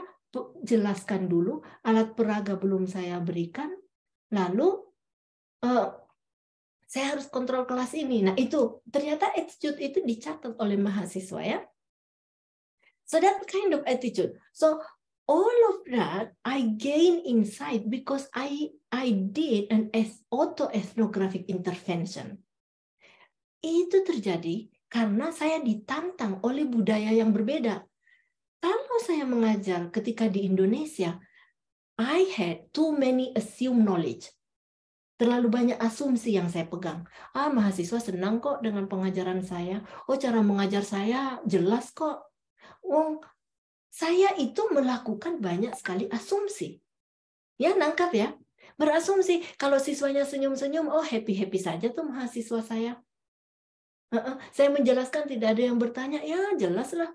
Speaker 1: jelaskan dulu, alat peraga belum saya berikan, lalu saya harus kontrol kelas ini. Nah itu, ternyata attitude itu dicatat oleh mahasiswa ya. So that kind of attitude. So all of that I gain insight because I did an auto-ethnographic intervention. Itu terjadi karena saya ditantang oleh budaya yang berbeda. Kalau saya mengajar ketika di Indonesia, I had too many assumed knowledge. Terlalu banyak asumsi yang saya pegang. Mahasiswa senang kok dengan pengajaran saya. Cara mengajar saya jelas kok. Saya itu melakukan banyak sekali asumsi. Ya, nangkap ya. Berasumsi, kalau siswanya senyum-senyum, happy-happy saja tuh mahasiswa saya. Saya menjelaskan tidak ada yang bertanya, ya jelaslah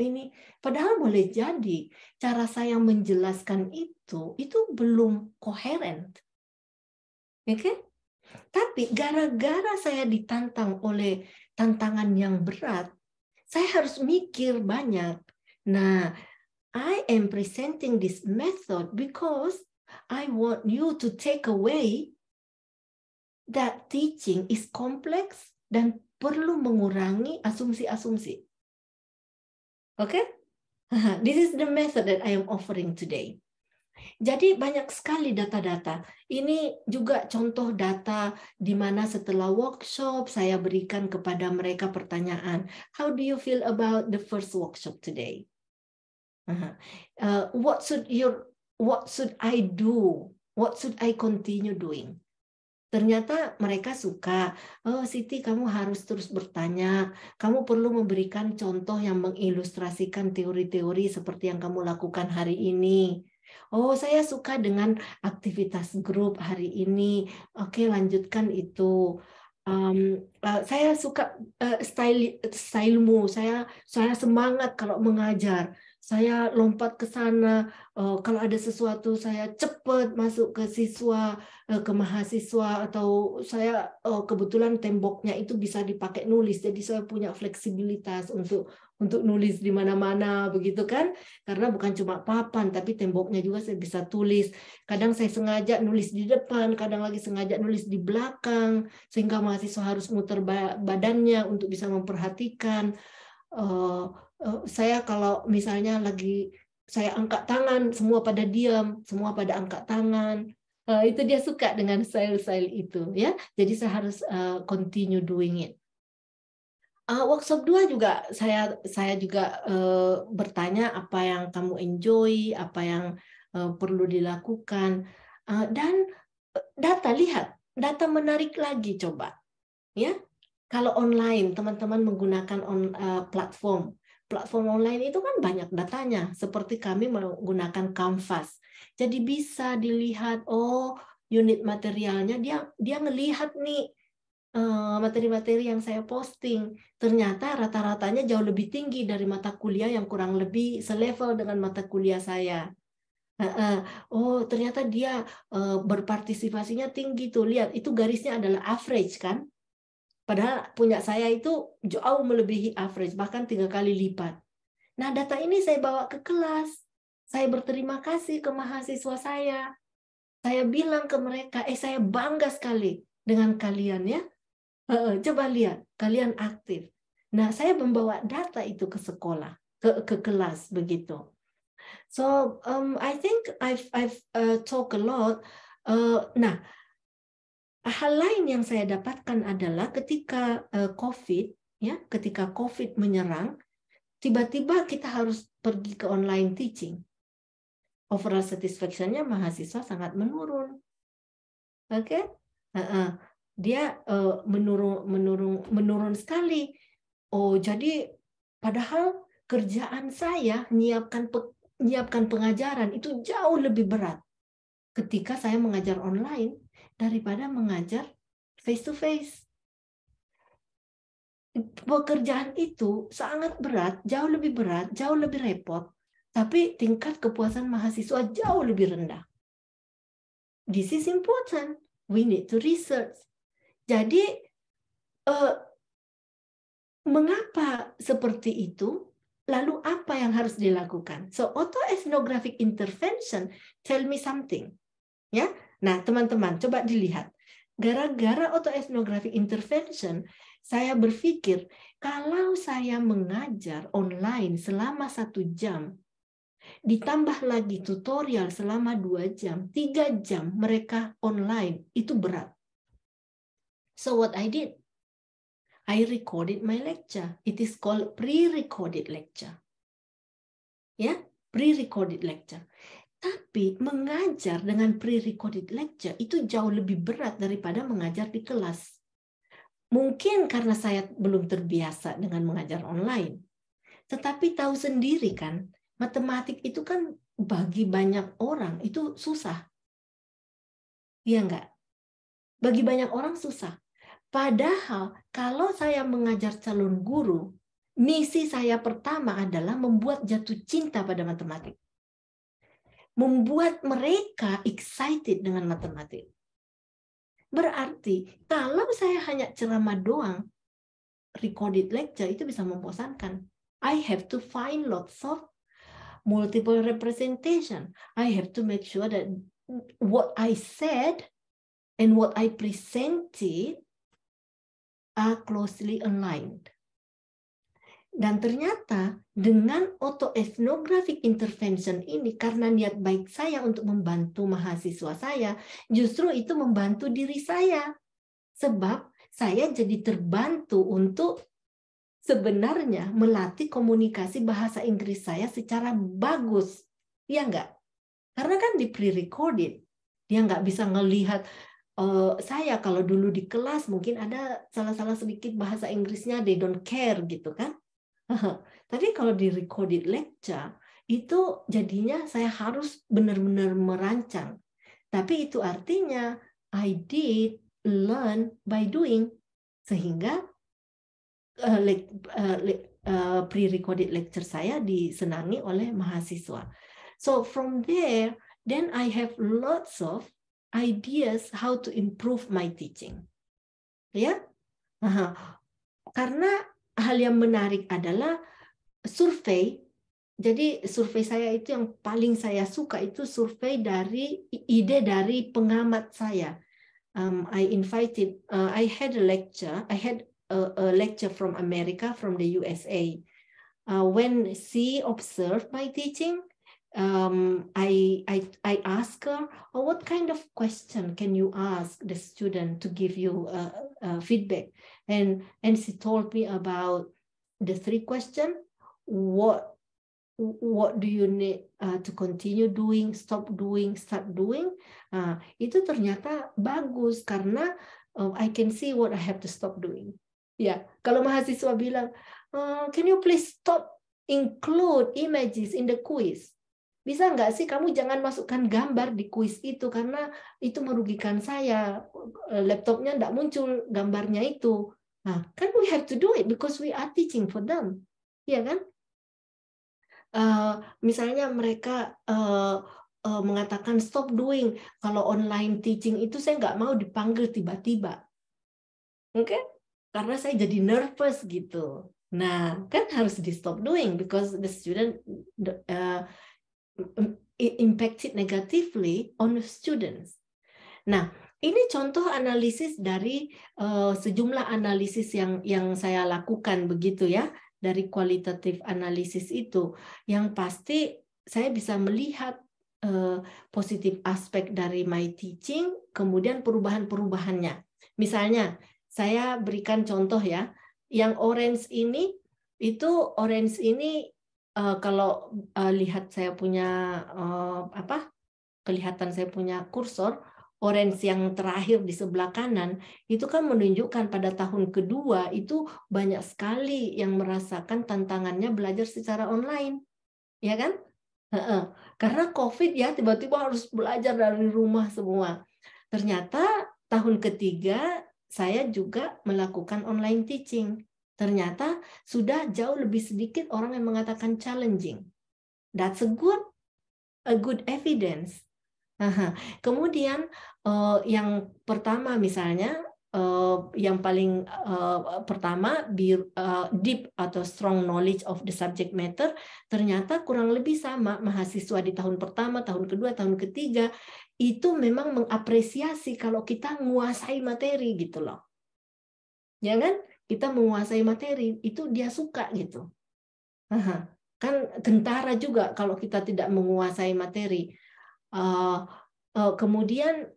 Speaker 1: ini. Padahal boleh jadi cara saya menjelaskan itu belum koheren. Oke? Tapi gara-gara saya ditantang oleh tantangan yang berat, saya harus mikir banyak. Nah, I am presenting this method because I want you to take away that teaching is complex dan perlu mengurangi asumsi-asumsi. Oke? This is the method that I am offering today. Jadi banyak sekali data-data. Ini juga contoh data di mana setelah workshop saya berikan kepada mereka pertanyaan. How do you feel about the first workshop today? What should I do? What should I continue doing? Ternyata mereka suka, Siti kamu harus terus bertanya, kamu perlu memberikan contoh yang mengilustrasikan teori-teori seperti yang kamu lakukan hari ini. Saya suka dengan aktivitas grup hari ini, oke lanjutkan itu. Saya suka stylemu, saya semangat kalau mengajar. Saya lompat ke sana, kalau ada sesuatu saya cepat masuk ke siswa, ke mahasiswa, atau saya kebetulan temboknya itu bisa dipakai nulis, jadi saya punya fleksibilitas untuk nulis di mana-mana, begitu kan? Karena bukan cuma papan, tapi temboknya juga saya bisa tulis. Kadang saya sengaja nulis di depan, kadang lagi sengaja nulis di belakang, sehingga mahasiswa harus muter badannya untuk bisa memperhatikan. Saya kalau misalnya lagi saya angkat tangan, semua pada diam, semua pada angkat tangan. Itu dia suka dengan style-style itu, ya. Jadi saya harus continue doing it. Workshop 2 juga saya juga bertanya apa yang kamu enjoy, apa yang perlu dilakukan, dan lihat data menarik lagi coba, ya. Kalau online teman-teman menggunakan platform online itu kan banyak datanya, seperti kami menggunakan Canvas. Jadi bisa dilihat, unit materialnya dia ngelihat nih materi-materi yang saya posting. Ternyata rata-ratanya jauh lebih tinggi dari mata kuliah yang kurang lebih selevel dengan mata kuliah saya. Ternyata dia berpartisipasinya tinggi tuh. Lihat, itu garisnya adalah average kan? Padahal punya saya itu jauh melebihi average, bahkan 3 kali lipat. Nah, data ini saya bawa ke kelas. Saya berterima kasih ke mahasiswa saya. Saya bilang ke mereka, saya bangga sekali dengan kalian ya. Coba lihat, kalian aktif. Nah, saya membawa data itu ke sekolah, ke kelas begitu. So, I think I've talk a lot. Nah, hal lain yang saya dapatkan adalah ketika COVID, ya, ketika COVID menyerang, tiba-tiba kita harus pergi ke online teaching. Overall satisfaction-nya mahasiswa sangat menurun. Oke? Dia menurun sekali. Jadi padahal kerjaan saya menyiapkan pengajaran itu jauh lebih berat ketika saya mengajar online daripada mengajar face to face. pekerjaan itu sangat berat, jauh lebih repot, tapi tingkat kepuasan mahasiswa jauh lebih rendah. This is important. We need to research. Jadi, mengapa seperti itu? Lalu apa yang harus dilakukan? So, autoethnographic intervention, tell me something. Ya, nah teman-teman coba dilihat. Gara-gara autoethnographic intervention, saya berpikir kalau saya mengajar online selama 1 jam, ditambah lagi tutorial selama 2 jam, 3 jam mereka online, itu berat. So what I did? I recorded my lecture. It is called pre-recorded lecture. Ya, pre-recorded lecture. Tapi mengajar dengan pre-recorded lecture itu jauh lebih berat daripada mengajar di kelas. Mungkin karena saya belum terbiasa dengan mengajar online. Tetapi tahu sendiri kan, matematik itu kan bagi banyak orang itu susah. Iya enggak? Bagi banyak orang susah. Padahal kalau saya mengajar calon guru, misi saya pertama adalah membuat jatuh cinta pada matematik. Membuat mereka excited dengan matematik. Berarti kalau saya hanya ceramah doang, recorded lecture itu bisa membosankan. I have to find lots of multiple representation. I have to make sure that what I said and what I presented are closely aligned. Dan ternyata dengan autoethnographic intervention ini, karena niat baik saya untuk membantu mahasiswa saya, justru itu membantu diri saya. Sebab saya jadi terbantu untuk sebenarnya melatih komunikasi bahasa Inggris saya secara bagus. Iya enggak? Karena kan di pre-recorded. Dia nggak bisa ngelihat saya kalau dulu di kelas mungkin ada salah-salah sedikit bahasa Inggrisnya, they don't care gitu kan. Tapi kalau di recorded lecture itu jadinya saya harus benar-benar merancang. Tapi itu artinya I did learn by doing, sehingga pre-recorded lecture saya disenangi oleh mahasiswa. So from there, then I have lots of ideas how to improve my teaching. Ya, karena hal yang menarik adalah survei. Jadi survei saya itu yang paling saya suka itu survei dari ide dari pengamat saya. I had a lecture from America, from the USA. When she observed my teaching, I asked her, what kind of question can you ask the student to give you feedback? And she told me about the 3 questions. What do you need to continue doing, stop doing, start doing? Itu ternyata bagus karena I can see what I have to stop doing. Ya, kalau mahasiswa bilang, can you please stop include images in the quiz? Bisa nggak sih kamu jangan masukkan gambar di kuis itu karena itu merugikan saya. Laptopnya nggak muncul gambarnya itu. Nah, kan we have to do it because we are teaching for them. Iya kan? Misalnya mereka mengatakan stop doing. Kalau online teaching itu saya nggak mau dipanggil tiba-tiba. Oke? Karena saya jadi nervous gitu. Nah, kan harus di stop doing because the student impacted negatively on students. Nah, ini contoh analisis dari sejumlah analisis yang saya lakukan begitu ya, dari kualitatif analisis itu. Yang pasti saya bisa melihat positif aspek dari my teaching, kemudian perubahan-perubahannya. Misalnya, saya berikan contoh ya, yang orange ini kalau lihat saya punya kelihatan saya punya kursor, orange yang terakhir di sebelah kanan itu kan menunjukkan pada tahun kedua itu banyak sekali yang merasakan tantangannya belajar secara online, ya kan? Karena COVID ya tiba-tiba harus belajar dari rumah semua. Ternyata tahun ketiga saya juga melakukan online teaching. Ternyata sudah jauh lebih sedikit orang yang mengatakan challenging. That's a good evidence. Kemudian yang pertama misalnya, yang paling pertama deep atau strong knowledge of the subject matter, ternyata kurang lebih sama mahasiswa di tahun pertama, tahun kedua, tahun ketiga itu memang mengapresiasi kalau kita menguasai materi gitu loh. Ya kan? Kita menguasai materi, itu dia suka gitu. Kan kentara juga kalau kita tidak menguasai materi. Kemudian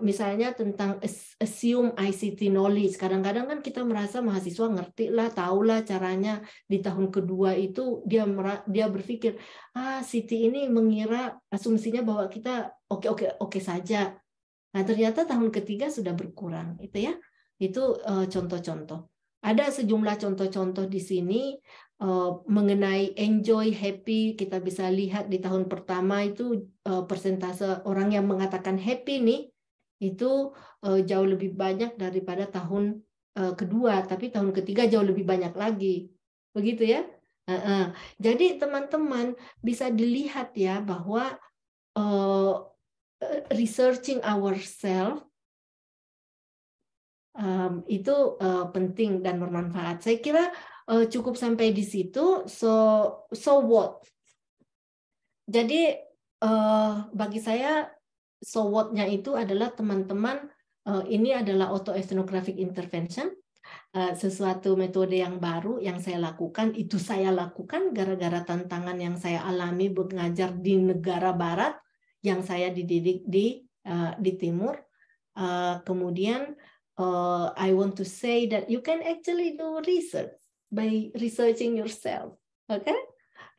Speaker 1: misalnya tentang assume ICT knowledge. Kadang-kadang kan kita merasa mahasiswa ngerti lah, tahulah caranya. Di tahun kedua itu dia berpikir, Siti ini mengira asumsinya bahwa kita oke saja. Nah, ternyata tahun ketiga sudah berkurang, itu ya. Itu contoh-contoh. Ada sejumlah contoh-contoh di sini mengenai enjoy, happy. Kita bisa lihat di tahun pertama itu persentase orang yang mengatakan happy nih itu jauh lebih banyak daripada tahun kedua, tapi tahun ketiga jauh lebih banyak lagi. Begitu ya. Jadi teman-teman bisa dilihat ya bahwa researching ourselves itu penting dan bermanfaat. Saya kira cukup sampai di situ. So what? Jadi bagi saya so what-nya itu adalah teman-teman, ini adalah autoethnographic intervention, sesuatu metode yang baru yang saya lakukan. Itu saya lakukan gara-gara tantangan yang saya alami mengajar di negara barat yang saya dididik di timur. Kemudian I want to say that you can actually do research by researching yourself, okay?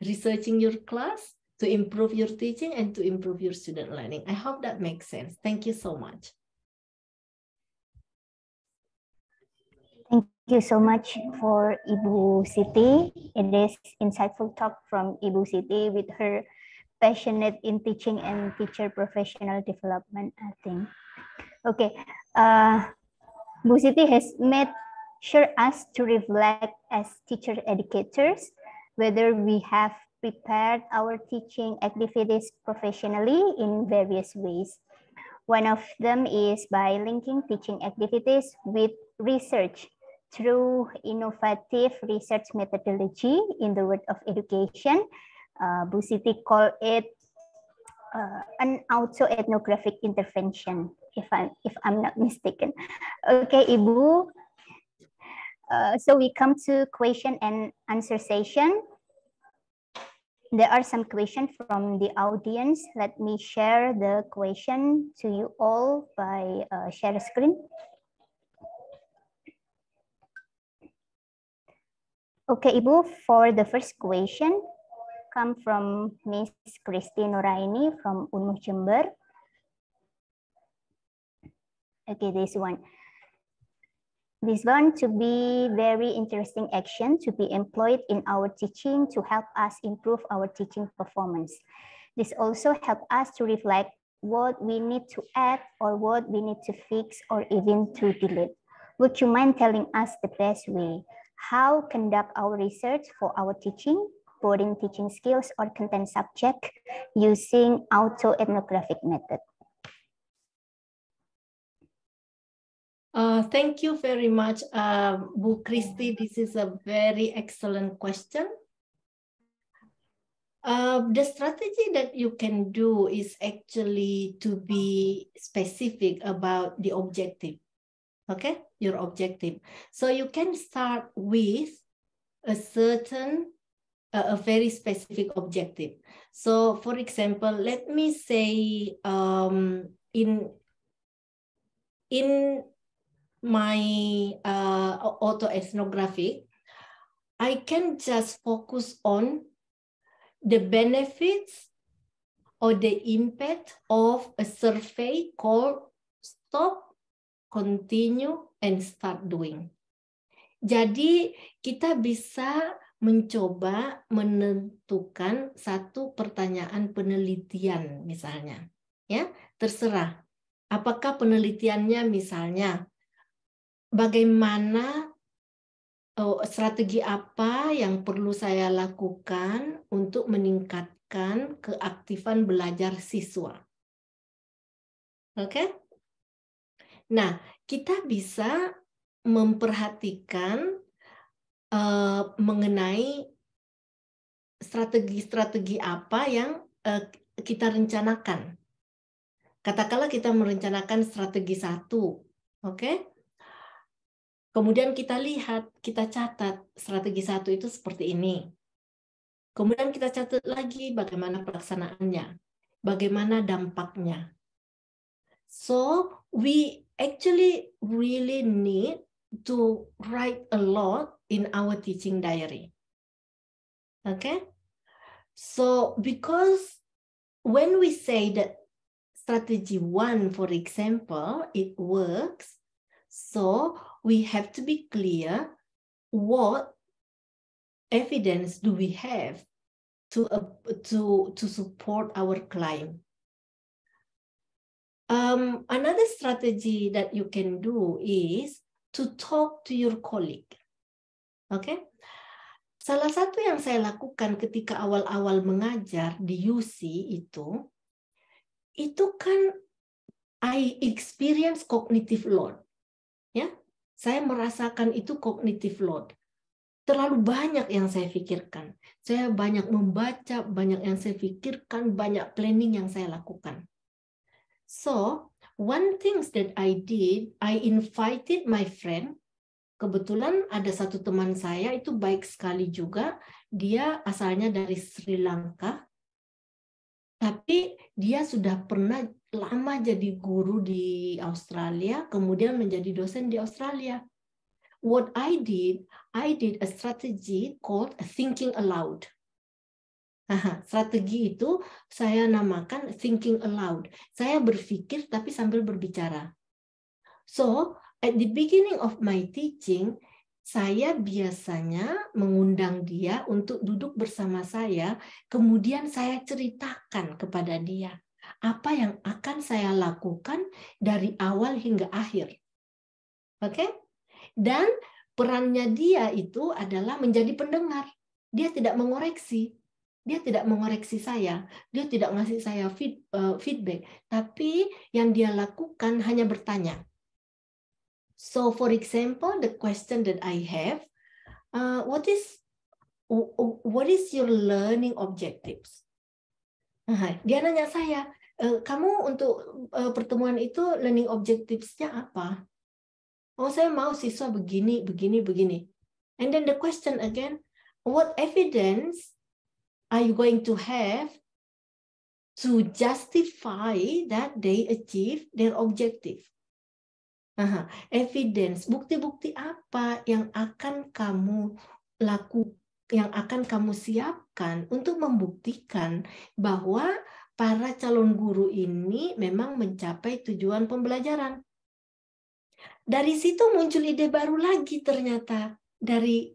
Speaker 1: Researching your class to improve your teaching and to improve your student learning. I hope that makes sense. Thank you so much.
Speaker 3: Thank you so much for Ibu Siti. It is insightful talk from Ibu Siti with her passionate in teaching and teacher professional development, I think. Okay. Bu Siti has made sure us to reflect as teacher educators, whether we have prepared our teaching activities professionally in various ways. One of them is by linking teaching activities with research through innovative research methodology in the world of education. Bu Siti called it an autoethnographic intervention, if I'm not mistaken. Okay, Ibu. So we come to question and answer session. There are some questions from the audience. Let me share the question to you all by share screen. Okay, Ibu, for the first question, come from Miss Christine Nuraini from Unmuh Jember. Okay, this one. This one to be very interesting action to be employed in our teaching to help us improve our teaching performance. This also help us to reflect what we need to add or what we need to fix or even to delete. Would you mind telling us the best way? How conduct our research for our teaching, both in teaching skills or content subject using autoethnographic method?
Speaker 1: Thank you very much, Bu Christy. This is a very excellent question. The strategy that you can do is actually to be specific about the objective. Okay, your objective. So you can start with a certain, a very specific objective. So for example, let me say in my autoethnography, I can just focus on the benefits or the impact of a survey called Stop, Continue, and Start Doing. Jadi kita bisa mencoba menentukan satu pertanyaan penelitian misalnya. Ya, terserah. Apakah penelitiannya misalnya bagaimana strategi apa yang perlu saya lakukan untuk meningkatkan keaktifan belajar siswa. Oke? Nah, kita bisa memperhatikan mengenai strategi-strategi apa yang kita rencanakan. Katakanlah kita merencanakan strategi 1, oke? Kemudian kita lihat, kita catat strategi 1 itu seperti ini. Kemudian kita catat lagi bagaimana pelaksanaannya, bagaimana dampaknya. So, we actually really need to write a lot in our teaching diary. Okay? So, because when we say that strategy 1, for example, it works, so we have to be clear what evidence do we have to support our claim. Another strategy that you can do is to talk to your colleague. Okay? Salah satu yang saya lakukan ketika awal-awal mengajar di UC itu kan I experience cognitive load. Ya, saya merasakan itu cognitive load. Terlalu banyak yang saya pikirkan. Saya banyak membaca, banyak yang saya pikirkan, banyak planning yang saya lakukan. So, one thing that I did, I invited my friend. Kebetulan ada satu teman saya itu baik sekali juga. Dia asalnya dari Sri Lanka. Tapi dia sudah pernah lama jadi guru di Australia, kemudian menjadi dosen di Australia. What I did a strategy called thinking aloud. Strategi itu saya namakan thinking aloud. Saya berpikir tapi sambil berbicara. So, at the beginning of my teaching, saya biasanya mengundang dia untuk duduk bersama saya, kemudian saya ceritakan kepada dia apa yang akan saya lakukan dari awal hingga akhir. Oke? Dan perannya dia itu adalah menjadi pendengar. Dia tidak mengoreksi. Dia tidak mengoreksi saya. Dia tidak ngasih saya feedback. Tapi yang dia lakukan hanya bertanya. So, for example, the question that I have, what is your learning objectives? Dia nanya saya, kamu untuk pertemuan itu learning objectives-nya apa? Oh, saya mau siswa begini, begini, begini. And then the question again, what evidence are you going to have to justify that they achieve their objective? Evidence, bukti-bukti apa yang akan kamu yang akan kamu siapkan untuk membuktikan bahwa para calon guru ini memang mencapai tujuan pembelajaran. Dari situ muncul ide baru lagi ternyata dari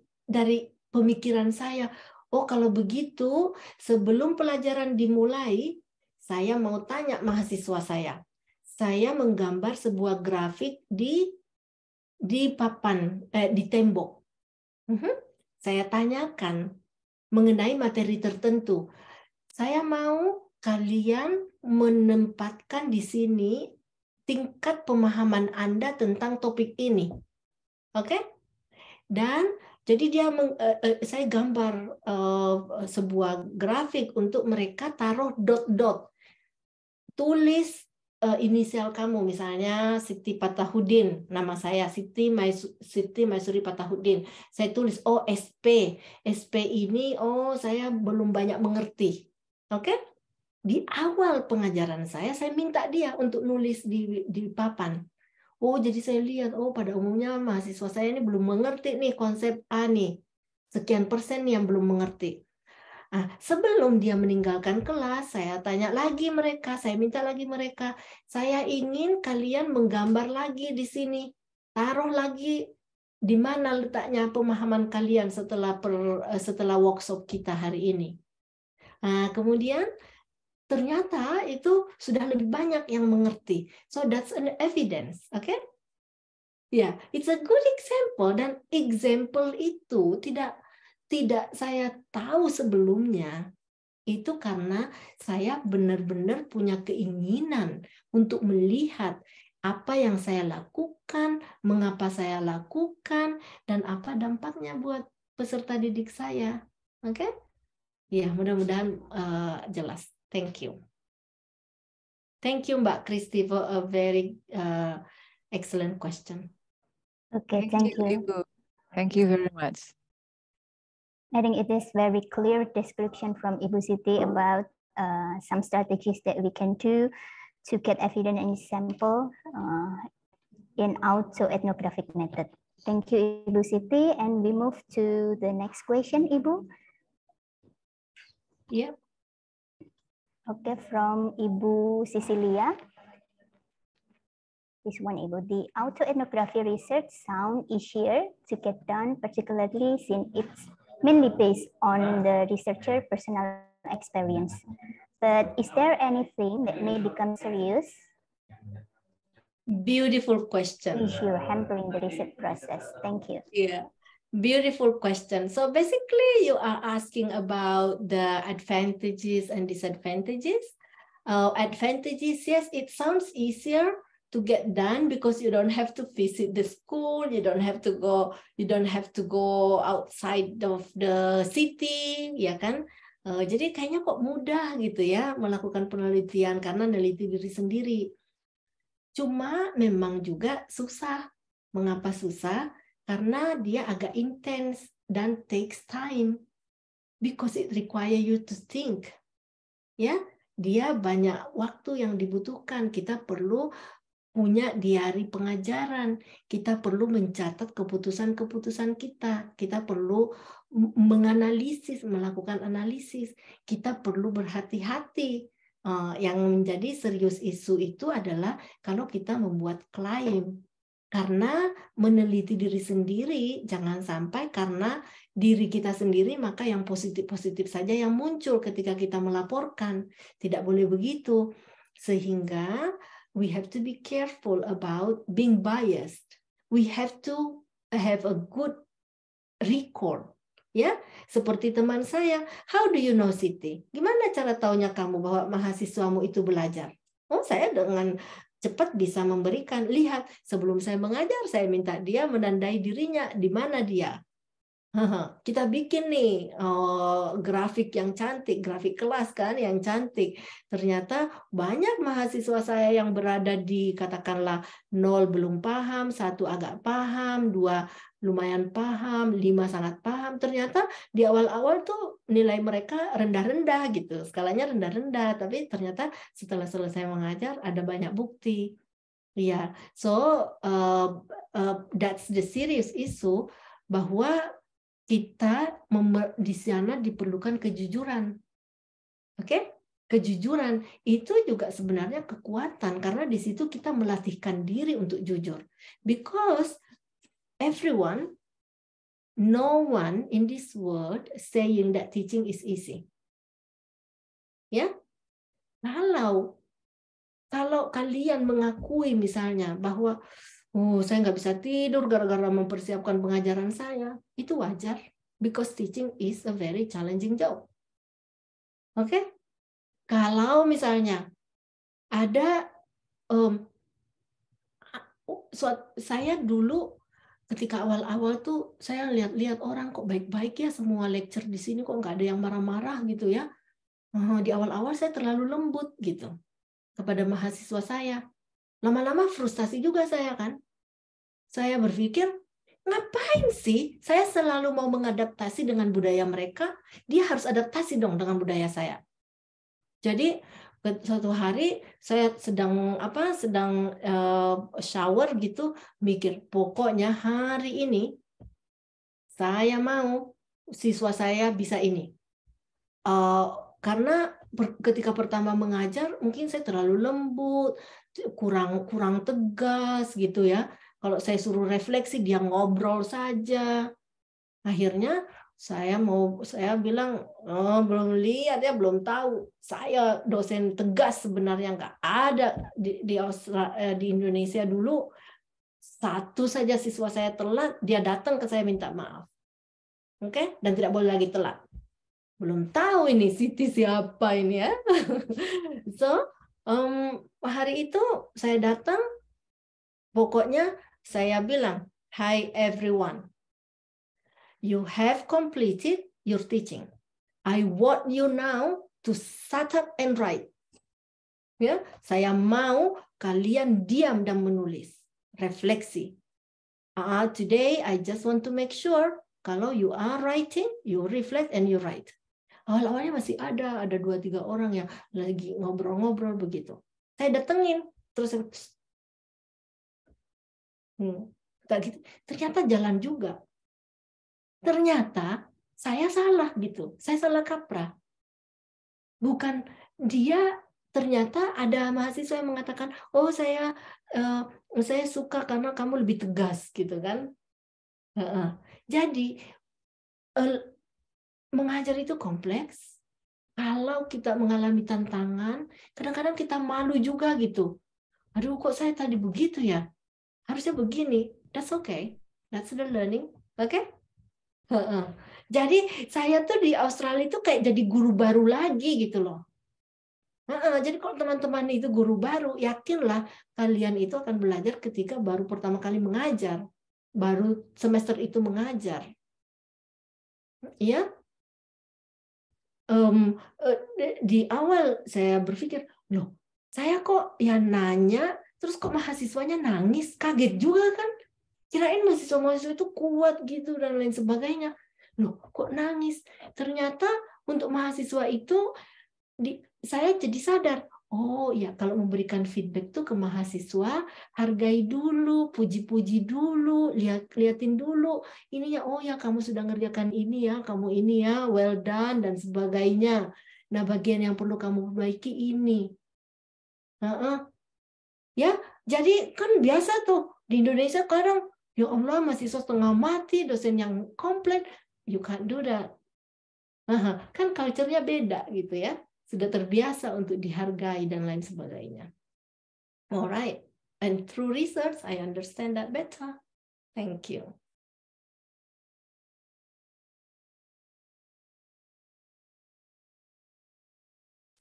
Speaker 1: pemikiran saya. Oh, kalau begitu sebelum pelajaran dimulai, saya mau tanya mahasiswa saya. Saya menggambar sebuah grafik di papan, di tembok. Saya tanyakan mengenai materi tertentu. Saya mau kalian menempatkan di sini tingkat pemahaman Anda tentang topik ini. Oke? Dan jadi saya gambar sebuah grafik untuk mereka taruh dot-dot. Tulis inisial kamu, misalnya Siti Patahudin, nama saya Siti Maisuri Patahudin. Saya tulis SP ini, saya belum banyak mengerti. Oke? Di awal pengajaran saya minta dia untuk nulis di papan. Oh, jadi saya lihat, pada umumnya mahasiswa saya ini belum mengerti nih konsep A nih. Sekian persen yang belum mengerti. Sebelum dia meninggalkan kelas, saya tanya lagi mereka, saya minta lagi mereka, saya ingin kalian menggambar lagi di sini, taruh lagi di mana letaknya pemahaman kalian setelah workshop kita hari ini. Kemudian ternyata itu sudah lebih banyak yang mengerti. So that's an evidence, okay? Ya, it's a good example, dan example itu tidak saya tahu sebelumnya. Itu karena saya benar-benar punya keinginan untuk melihat apa yang saya lakukan, mengapa saya lakukan, dan apa dampaknya buat peserta didik saya. Oke? Ya, mudah-mudahan jelas. Thank you. Thank you, Mbak Kristi, for a very excellent question.
Speaker 3: Okay, thank you.
Speaker 4: Ibu. Thank you very much.
Speaker 3: I think it is very clear description from Ibu Siti about some strategies that we can do to get evidence and sample in autoethnographic method. Thank you, Ibu Siti, and we move to the next question, Ibu.
Speaker 1: Yeah.
Speaker 3: Okay, from Ibu Cecilia. This one, Ibu. The autoethnography research sound easier to get done, particularly since it's mainly based on the researcher personal experience. But is there anything that may become serious
Speaker 1: Beautiful question.
Speaker 3: issue hampering the research process? Thank you.
Speaker 1: Yeah, beautiful question. So basically you are asking about the advantages and disadvantages. Advantages, yes, it sounds easier to get done because you don't have to visit the school, you don't have to go outside of the city, ya kan? Jadi kayaknya kok mudah gitu ya melakukan penelitian karena neliti diri sendiri. Cuma memang juga susah. Mengapa susah? Karena dia agak intens dan takes time. Because it require you to think. Ya, dia banyak waktu yang dibutuhkan. Kita perlu punya diari pengajaran, kita perlu mencatat keputusan-keputusan kita, kita perlu menganalisis, melakukan analisis, kita perlu berhati-hati. Yang menjadi serius isu itu adalah kalau kita membuat klaim. Karena meneliti diri sendiri, jangan sampai karena diri kita sendiri, maka yang positif-positif saja yang muncul ketika kita melaporkan. Tidak boleh begitu. Sehingga we have to be careful about being biased. We have to have a good record. Ya, seperti teman saya, how do you know Siti? Gimana cara taunya kamu bahwa mahasiswamu itu belajar? Oh, saya dengan cepat bisa memberikan, lihat sebelum saya mengajar, saya minta dia menandai dirinya di mana dia. Kita bikin nih grafik yang cantik, grafik kelas kan yang cantik. Ternyata banyak mahasiswa saya yang berada di katakanlah 0 belum paham, 1 agak paham, 2 lumayan paham, 5 sangat paham. Ternyata di awal-awal tuh nilai mereka rendah-rendah gitu, skalanya rendah-rendah. Tapi ternyata setelah selesai mengajar ada banyak bukti. Ya, so that's the serious issue bahwa kita di sana diperlukan kejujuran. Oke? Kejujuran itu juga sebenarnya kekuatan karena di situ kita melatihkan diri untuk jujur. Because everyone, no one in this world saying that teaching is easy. Ya? Kalau kalian mengakui misalnya bahwa saya nggak bisa tidur gara-gara mempersiapkan pengajaran saya. Itu wajar, because teaching is a very challenging job. Oke? Kalau misalnya ada, saya dulu ketika awal-awal tuh saya lihat-lihat orang kok baik-baik ya, semua lecture di sini kok nggak ada yang marah-marah gitu ya. Di awal-awal saya terlalu lembut gitu kepada mahasiswa saya. Lama-lama frustasi juga saya kan. Saya berpikir, ngapain sih saya selalu mau mengadaptasi dengan budaya mereka, dia harus adaptasi dong dengan budaya saya. Jadi suatu hari saya sedang shower gitu, mikir pokoknya hari ini saya mau siswa saya bisa ini. Karena ketika pertama mengajar mungkin saya terlalu lembut, kurang tegas gitu ya. Kalau saya suruh refleksi dia ngobrol saja. Akhirnya saya bilang, belum lihat ya, belum tahu. Saya dosen tegas sebenarnya nggak ada di Indonesia dulu. satu saja siswa saya telat, dia datang ke saya minta maaf. Oke? Dan tidak boleh lagi telat. Belum tahu ini Siti siapa ini ya. So, hari itu saya datang, pokoknya saya bilang, "Hi everyone, you have completed your teaching. I want you now to shut up and write." Ya, saya mau kalian diam dan menulis, refleksi. Today I just want to make sure kalau you are writing, you reflect and you write. Awal-awalnya masih ada 2-3 orang yang lagi ngobrol-ngobrol begitu. Saya datengin, terus gitu. Ternyata jalan juga. Ternyata saya salah gitu, saya salah kaprah. Bukan dia. Ternyata ada mahasiswa yang mengatakan, oh saya suka karena kamu lebih tegas gitu kan. Jadi mengajar itu kompleks. Kalau kita mengalami tantangan, kadang-kadang kita malu juga gitu. Aduh, kok saya tadi begitu ya? Harusnya begini. That's okay. That's the learning. Oke? Jadi saya tuh di Australia itu kayak jadi guru baru lagi gitu loh. Jadi kalau teman-teman itu guru baru, yakinlah kalian itu akan belajar ketika baru pertama kali mengajar, baru semester itu mengajar, ya. Di awal saya berpikir, loh, saya kok ya nanya, terus kok mahasiswanya nangis, kaget juga kan? Kirain mahasiswa-mahasiswa itu kuat gitu dan lain sebagainya. Loh, kok nangis? Ternyata untuk mahasiswa itu saya jadi sadar, oh ya kalau memberikan feedback tuh ke mahasiswa, hargai dulu, puji-puji dulu, liatin dulu, ininya, oh ya kamu sudah ngerjakan ini ya, kamu ini ya, well done dan sebagainya. Nah bagian yang perlu kamu perbaiki ini. Ya, jadi kan biasa tuh di Indonesia kadang, ya Allah mahasiswa setengah mati, dosen yang komplain, you can't do that. Kan culture-nya beda gitu ya. Sudah terbiasa untuk dihargai dan lain sebagainya. Alright, and through research I understand that better. Thank you.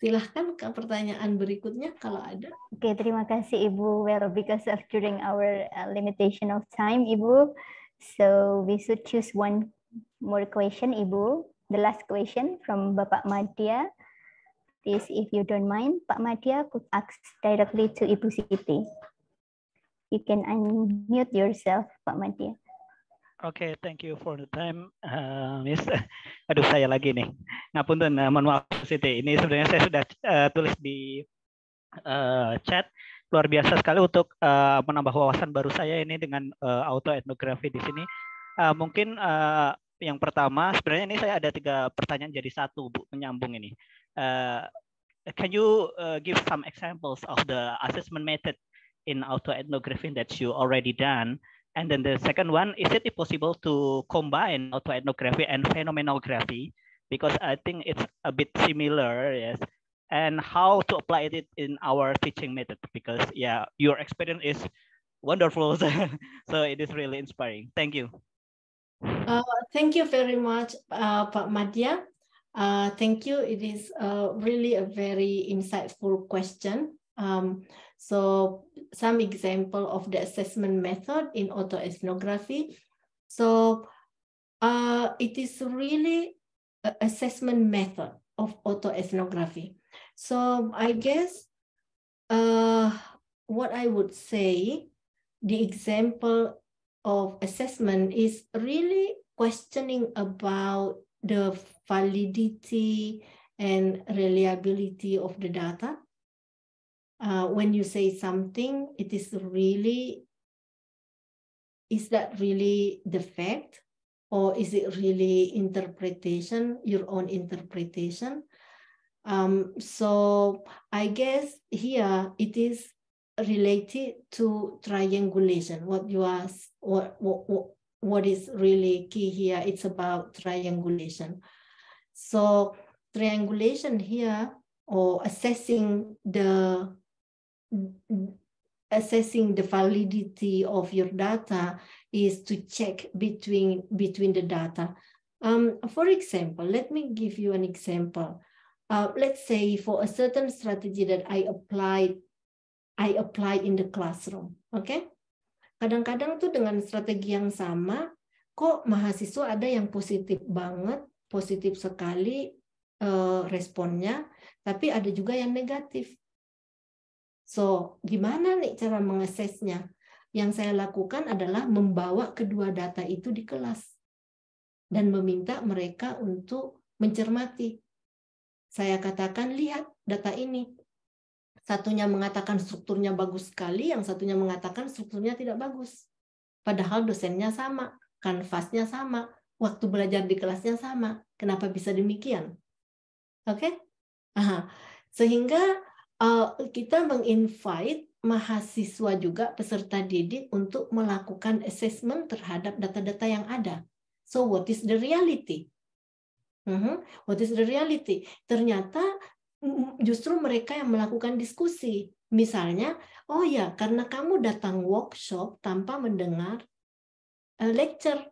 Speaker 1: Silahkan ke pertanyaan berikutnya kalau ada.
Speaker 3: Oke, terima kasih Ibu. Well, because of during our limitation of time, Ibu, so we should choose one more question, Ibu. The last question from Bapak Madya. Please, if you don't mind, Pak Madya could ask directly to Ibu Siti. You can unmute yourself, Pak Madya.
Speaker 5: Okay, thank you for the time, Miss. Aduh, saya lagi nih. Ngapunten, mohon maaf, Siti. Ini sebenarnya saya sudah tulis di chat. Luar biasa sekali untuk menambah wawasan baru saya ini dengan autoetnografi di sini. Mungkin yang pertama, sebenarnya ini saya ada 3 pertanyaan jadi satu, Bu, menyambung ini. Can you give some examples of the assessment method in autoethnography that you already done? And then the second one, is it possible to combine autoethnography and phenomenography? Because I think it's a bit similar, yes. And how to apply it in our teaching method? Because yeah, your experience is wonderful, so it is really inspiring. Thank you.
Speaker 1: Thank you very much, Pak Madya. Thank you. It is really a very insightful question. So some example of the assessment method in autoethnography. So it is really an assessment method of autoethnography. So I guess what I would say, the example of assessment is really questioning about the validity and reliability of the data. When you say something, it is that really the fact, or is it really interpretation, your own interpretation? So I guess here it is related to triangulation. What is really key here? It's about triangulation. So triangulation here, or assessing assessing the validity of your data is to check between the data. For example, let me give you an example. Let's say for a certain strategy that I applied in the classroom, okay? Kadang-kadang tuh dengan strategi yang sama, kok mahasiswa ada yang positif banget, positif sekali responnya, tapi ada juga yang negatif. So, gimana nih cara mengaksesnya? Yang saya lakukan adalah membawa kedua data itu di kelas dan meminta mereka untuk mencermati. Saya katakan, lihat data ini. Satunya mengatakan strukturnya bagus sekali, yang satunya mengatakan strukturnya tidak bagus. Padahal dosennya sama, kanvasnya sama, waktu belajar di kelasnya sama. Kenapa bisa demikian? Oke? Sehingga kita menginvite mahasiswa juga peserta didik untuk melakukan assessment terhadap data-data yang ada. So what is the reality? What is the reality? Ternyata justru mereka yang melakukan diskusi. Misalnya, oh ya, karena kamu datang workshop tanpa mendengar lecture,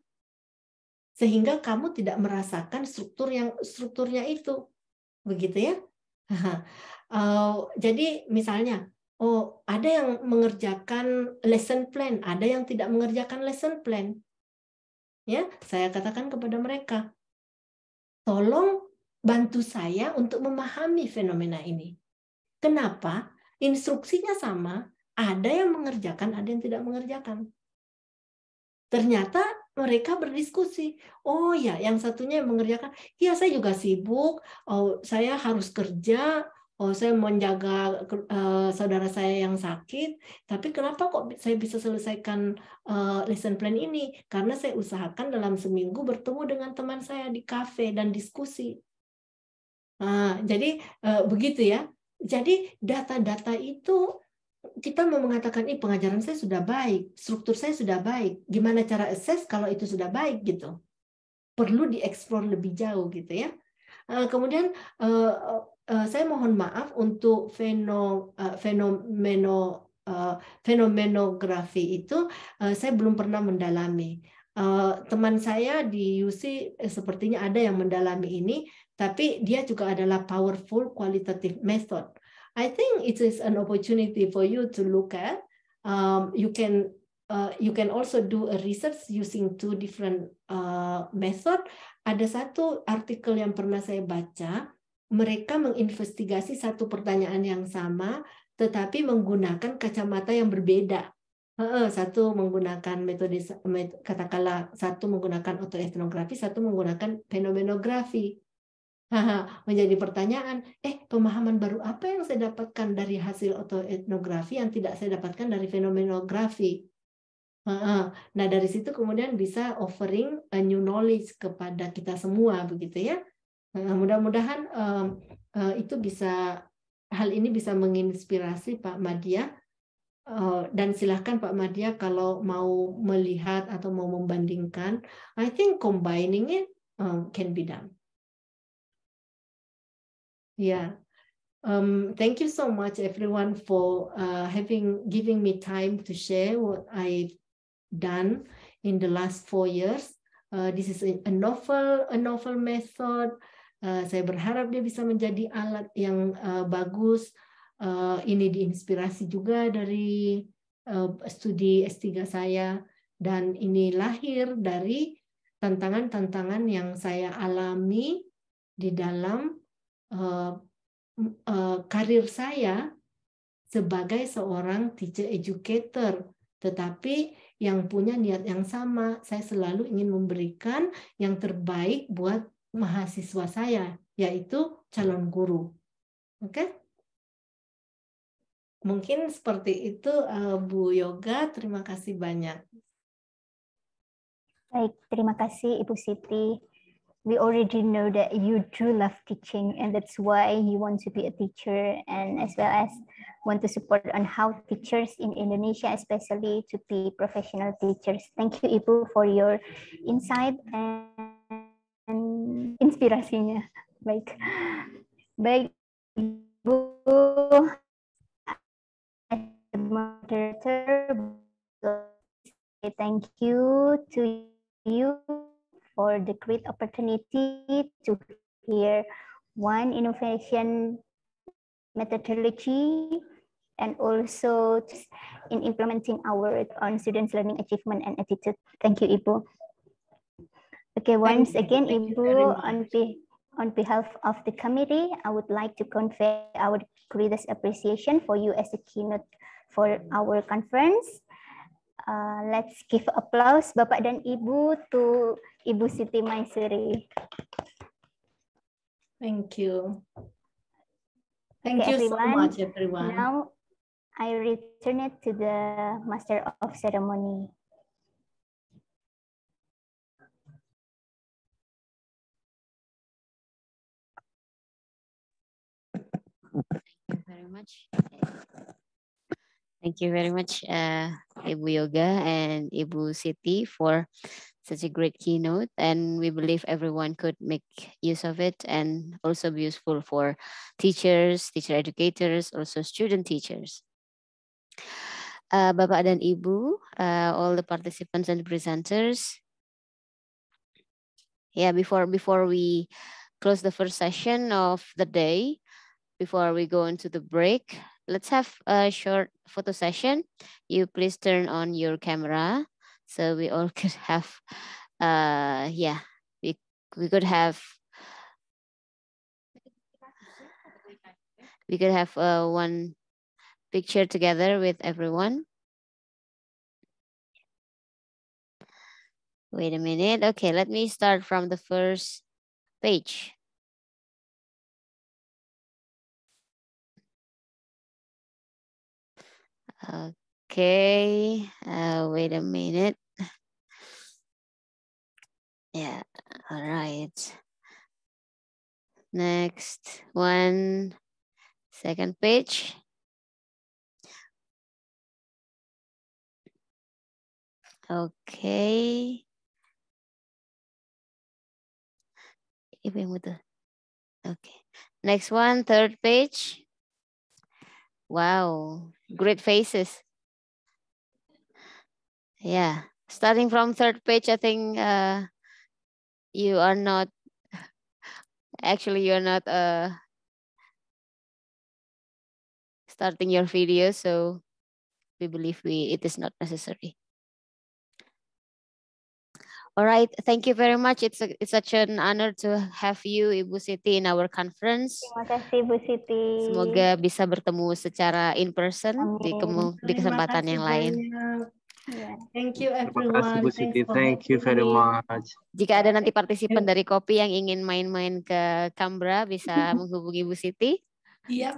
Speaker 1: sehingga kamu tidak merasakan strukturnya itu, begitu ya? Jadi misalnya, oh ada yang mengerjakan lesson plan, ada yang tidak mengerjakan lesson plan. Ya, saya katakan kepada mereka, tolong bantu saya untuk memahami fenomena ini. Kenapa? Instruksinya sama, ada yang mengerjakan, ada yang tidak mengerjakan. Ternyata mereka berdiskusi. Oh ya, yang satunya yang mengerjakan, ya saya juga sibuk, oh saya harus kerja, oh saya menjaga saudara saya yang sakit, tapi kenapa kok saya bisa selesaikan lesson plan ini? Karena saya usahakan dalam seminggu bertemu dengan teman saya di kafe dan diskusi. Jadi begitu ya. Jadi data-data itu kita mau mengatakan, pengajaran saya sudah baik, struktur saya sudah baik. Gimana cara assess kalau itu sudah baik gitu? Perlu dieksplor lebih jauh gitu ya. Kemudian saya mohon maaf untuk fenomenografi itu saya belum pernah mendalami. Teman saya di UC sepertinya ada yang mendalami ini, tapi dia juga adalah powerful qualitative method. I think it is an opportunity for you to look at. You can also do a research using two different method. Ada satu artikel yang pernah saya baca, mereka menginvestigasi satu pertanyaan yang sama, tetapi menggunakan kacamata yang berbeda. Satu menggunakan metode, katakanlah satu menggunakan autoetnografi, satu menggunakan fenomenografi. Menjadi pertanyaan, pemahaman baru apa yang saya dapatkan dari hasil autoetnografi yang tidak saya dapatkan dari fenomenografi? Nah, dari situ kemudian bisa offering a new knowledge kepada kita semua, begitu ya. Mudah-mudahan hal ini bisa menginspirasi Pak Madya. Dan silahkan Pak Madya kalau mau melihat atau mau membandingkan, I think combining it can be done. Yeah, thank you so much everyone for giving me time to share what I've done in the last 4 years. This is a novel method. Saya berharap dia bisa menjadi alat yang bagus. Ini diinspirasi juga dari studi S3 saya, dan ini lahir dari tantangan-tantangan yang saya alami di dalam karir saya sebagai seorang teacher educator, tetapi yang punya niat yang sama. Saya selalu ingin memberikan yang terbaik buat mahasiswa saya, yaitu calon guru. Oke? Mungkin seperti itu, Bu Yoga. Terima kasih banyak.
Speaker 3: Baik, terima kasih Ibu Siti. We already know that you do love teaching, and that's why you want to be a teacher, and as well as want to support on how teachers in Indonesia, especially to be professional teachers. Thank you, Ibu, for your insight and inspirasinya. Baik, Ibu, moderator letter. Thank you to you for the great opportunity to hear one innovation methodology and also in implementing our on students' learning achievement and attitude. Thank you, Ibu. Okay, once again, Ibu, on behalf of the committee, I would like to convey our greatest appreciation for you as a keynote for our conference. Let's give applause Bapak dan Ibu to Ibu Siti Maisuri.
Speaker 1: Thank you. Thank you so much, everyone.
Speaker 3: Now, I return it to the Master of Ceremony.
Speaker 2: Thank you very much. Thank you very much, Ibu Yoga and Ibu Siti for such a great keynote. And we believe everyone could make use of it and also be useful for teachers, teacher educators, also student teachers. Bapak dan Ibu, all the participants and presenters. Yeah, before we close the first session of the day, before we go into the break, let's have a short photo session. You please turn on your camera so we all could have, we could have one picture together with everyone. Wait a minute. Okay, let me start from the first page. Okay, wait a minute. Yeah, all right. Next one, second page. Okay. Okay. Next one, third page. Wow, great faces. Yeah, starting from third page, I think you are not, actually you're not starting your video, so we believe it is not necessary. All right, thank you very much. It's such an honor to have you, Ibu Siti, in our conference.
Speaker 3: Terima kasih, Ibu Siti.
Speaker 2: Semoga bisa bertemu secara in person di kesempatan yang lain.
Speaker 1: Thank you everyone.
Speaker 6: Terima kasih, Bu Siti. Thank you very much.
Speaker 2: Jika ada nanti partisipan dari Kopi yang ingin main-main ke Canberra, bisa menghubungi Bu Siti.
Speaker 1: Iya.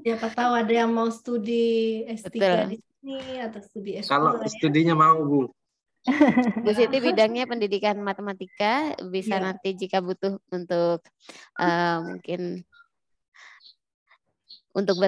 Speaker 1: Siapa tahu ada yang mau studi S3 di sini atau studi S2.
Speaker 6: Kalau studinya mau, Bu.
Speaker 2: Bu Siti bidangnya pendidikan matematika, bisa nanti jika butuh untuk mungkin untuk